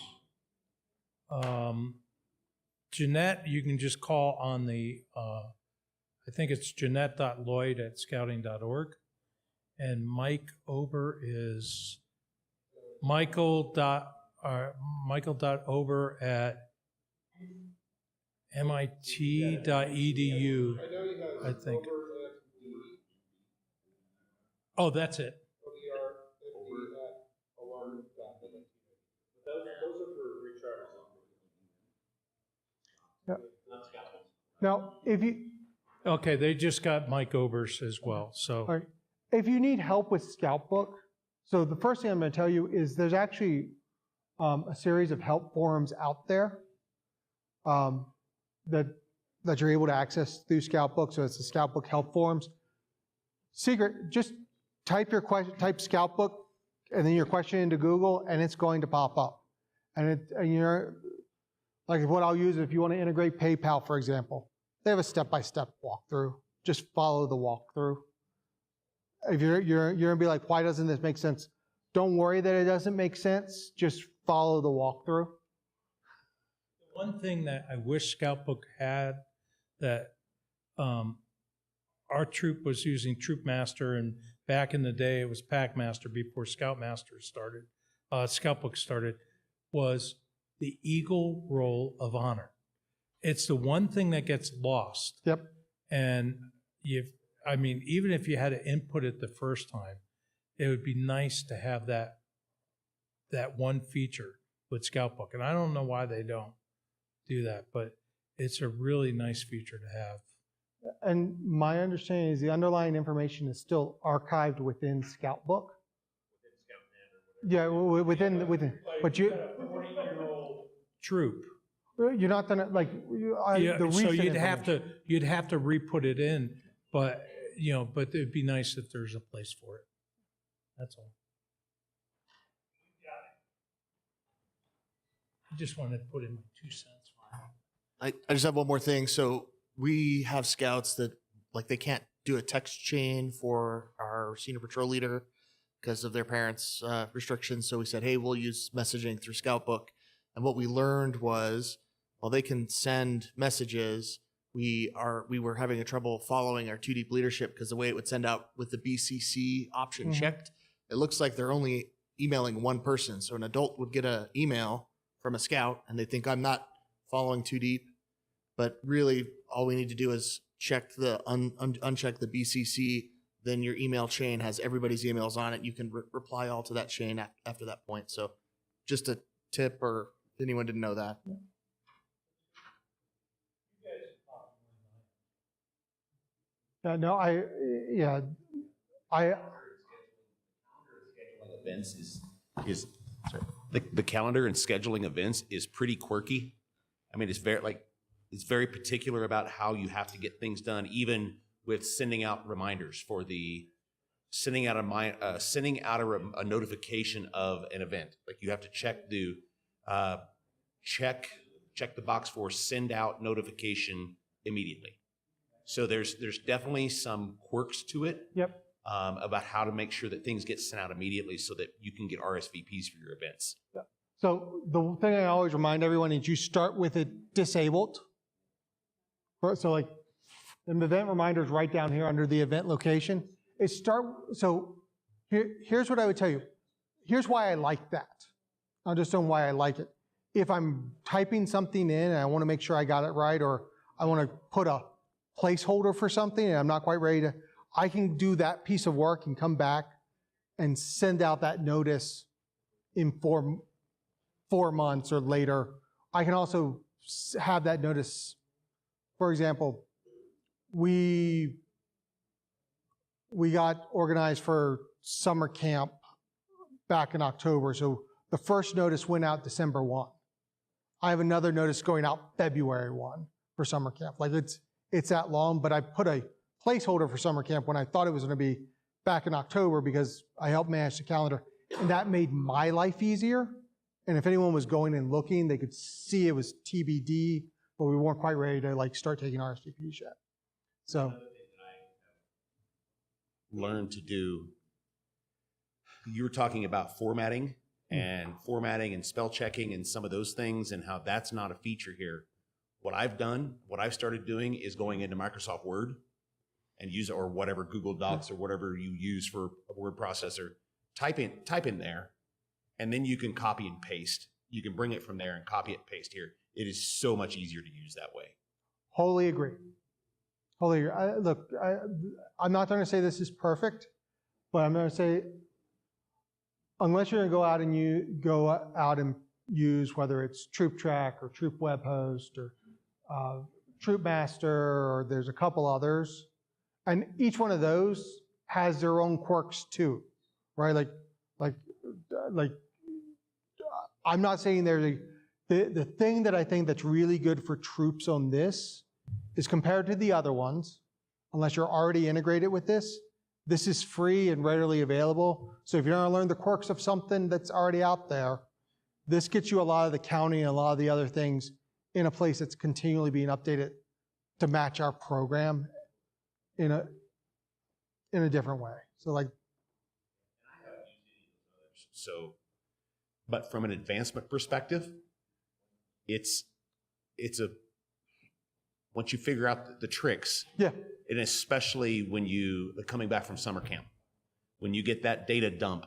Jeanette, you can just call on the, I think it's jeanette.lloyd@scouting.org. And Mike Ober is michael.ober@mit.edu, I think. Oh, that's it. Now, if you, Okay, they just got Mike Ober's as well, so. all right, if you need help with Scout Book, so the first thing I'm going to tell you is there's actually a series of help forums out there that you're able to access through Scout Book. So it's the Scout Book help forums. Secret, just type your question, type Scout Book, and then your question into Google, and it's going to pop up. And you're like what I'll use if you want to integrate PayPal, for example. They have a step-by-step walkthrough. Just follow the walkthrough. If you're gonna be like, why doesn't this make sense? Don't worry that it doesn't make sense. Just follow the walkthrough. One thing that I wish Scout Book had that our troop was using Troop Master, and back in the day it was Pack Master before Scout Master started, Scout Book started, was the Eagle Roll of Honor. It's the one thing that gets lost. Yep. And even if you had to input it the first time, it would be nice to have that one feature with Scout Book. And I don't know why they don't do that, but it's a really nice feature to have. And my understanding is the underlying information is still archived within Scout Book. Yeah, within, but you. 40-year-old troop. You're not gonna like. So you'd have to re-put it in, but it'd be nice if there's a place for it. That's all. I just wanted to put in my 2 cents. I just have one more thing. So we have scouts that they can't do a text chain for our senior patrol leader because of their parents' restrictions. So we said, hey, we'll use messaging through Scout Book. And what we learned was, while they can send messages, we were having a trouble following our 2 Deep leadership because the way it would send out with the BCC option checked, it looks like they're only emailing one person. So an adult would get an email from a scout and they think I'm not following 2 Deep, but really all we need to do is check uncheck the BCC. Then your email chain has everybody's emails on it. You can reply all to that chain after that point. So just a tip, or if anyone didn't know that. Events is the calendar and scheduling events is pretty quirky. I mean, it's very particular about how you have to get things done, even with sending out reminders for sending out a notification of an event. Like you have to check the box for send out notification immediately. So there's definitely some quirks to it. Yep. About how to make sure that things get sent out immediately so that you can get RSVPs for your events. Yeah. So the thing I always remind everyone is you start with it disabled. So like an event reminder is right down here under the event location. So here's what I would tell you. Here's why I like that. I'll just tell you why I like it. If I'm typing something in and I want to make sure I got it right, or I want to put a placeholder for something and I'm not quite ready to, I can do that piece of work and come back and send out that notice in 4 months or later. I can also have that notice. For example, we got organized for summer camp back in October. So the first notice went out December 1. I have another notice going out February 1 for summer camp. Like it's that long, but I put a placeholder for summer camp when I thought it was going to be back in October because I helped manage the calendar. And that made my life easier. And if anyone was going and looking, they could see it was TBD but we weren't quite ready to like start taking RSVPs yet. So Learn to do, you were talking about formatting and spell checking and some of those things and how that's not a feature here. What I've started doing is going into Microsoft Word and use, or whatever, Google Docs or whatever you use for a word processor, type in there, and then you can copy and paste. You can bring it from there and copy it and paste here. It is so much easier to use that way. wholly agree. Wholly agree. I'm not going to say this is perfect, but I'm going to say, unless you're going to go out and use whether it's Troop Track or Troop Web Host or Troop Master, or there's a couple others, and each one of those has their own quirks too, right? Like I'm not saying the thing that I think that's really good for troops on this is, compared to the other ones, unless you're already integrated with this is free and readily available. So if you don't learn the quirks of something that's already out there, this gets you a lot of the counting and a lot of the other things in a place that's continually being updated to match our program in a different way. So like, So, but from an advancement perspective, it's once you figure out the tricks, yeah, and especially when coming back from summer camp, when you get that data dump,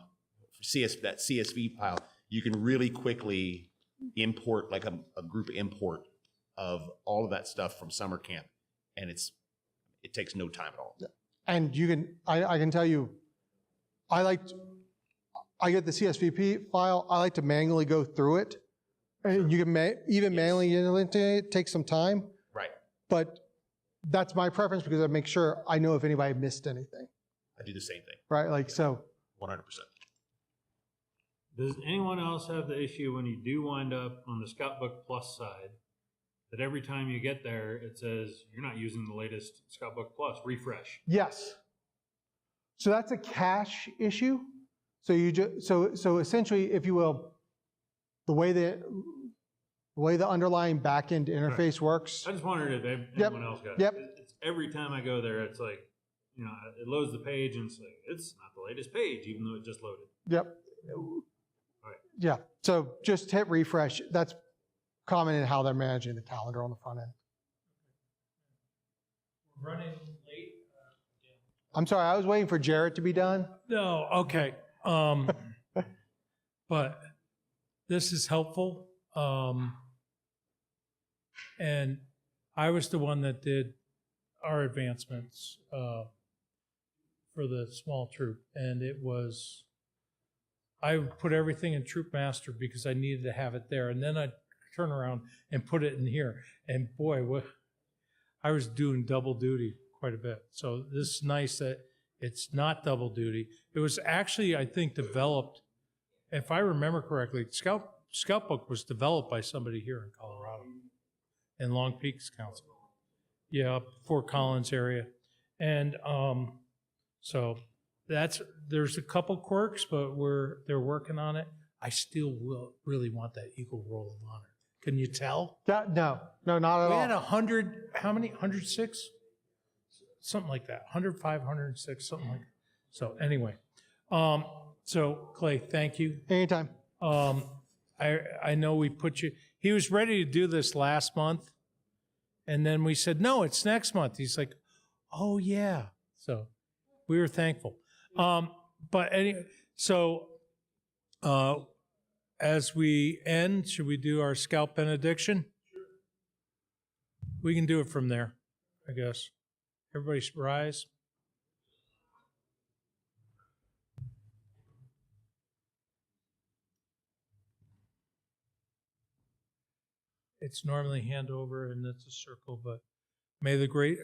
that CSV file, you can really quickly import, like a group import of all of that stuff from summer camp, and it takes no time at all. and you can, I can tell you, I get the CSV file, I like to manually go through it. And you can even manually into it, take some time. Right. But that's my preference because I make sure I know if anybody missed anything. I do the same thing. Right, like so. 100%. Does anyone else have the issue when you do wind up on the Scout Book Plus side, that every time you get there, it says you're not using the latest Scout Book Plus, refresh? Yes. So that's a cache issue. So so essentially, if you will, the way the underlying backend interface works. I just wondered if anyone else got it. Yep. It's every time I go there, it's like, it loads the page and it's like, it's not the latest page, even though it just loaded. Yep. Right. Yeah. So just hit refresh. That's common in how they're managing the calendar on the front end. Running late. I'm sorry, I was waiting for Jarrett to be done. No, okay. But this is helpful. And I was the one that did our advancements for the small troop. And I put everything in Troop Master because I needed to have it there. And then I'd turn around and put it in here. And boy, I was doing double duty quite a bit. So this is nice that it's not double duty. It was actually, I think, developed, if I remember correctly, Scout Book was developed by somebody here in Colorado, in Long Peaks Council. Yeah, Fort Collins area. And so there's a couple quirks, but they're working on it. I still really want that Eagle Roll of Honor. Can you tell? No, not at all. We had 100, how many? 106? Something like that. 105, 106, something like that. So anyway, so Clay, thank you. Anytime. I know we put you, he was ready to do this last month. And then we said, no, it's next month. He's like, oh yeah. So we were thankful. But anyway, so as we end, should we do our Scout benediction? Sure. We can do it from there, I guess. Everybody rise. It's normally hand over and it's a circle, but may the great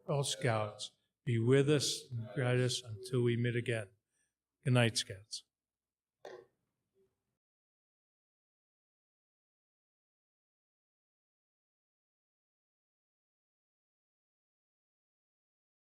all Scouts be with us and guide us until we meet again. Good night, Scouts.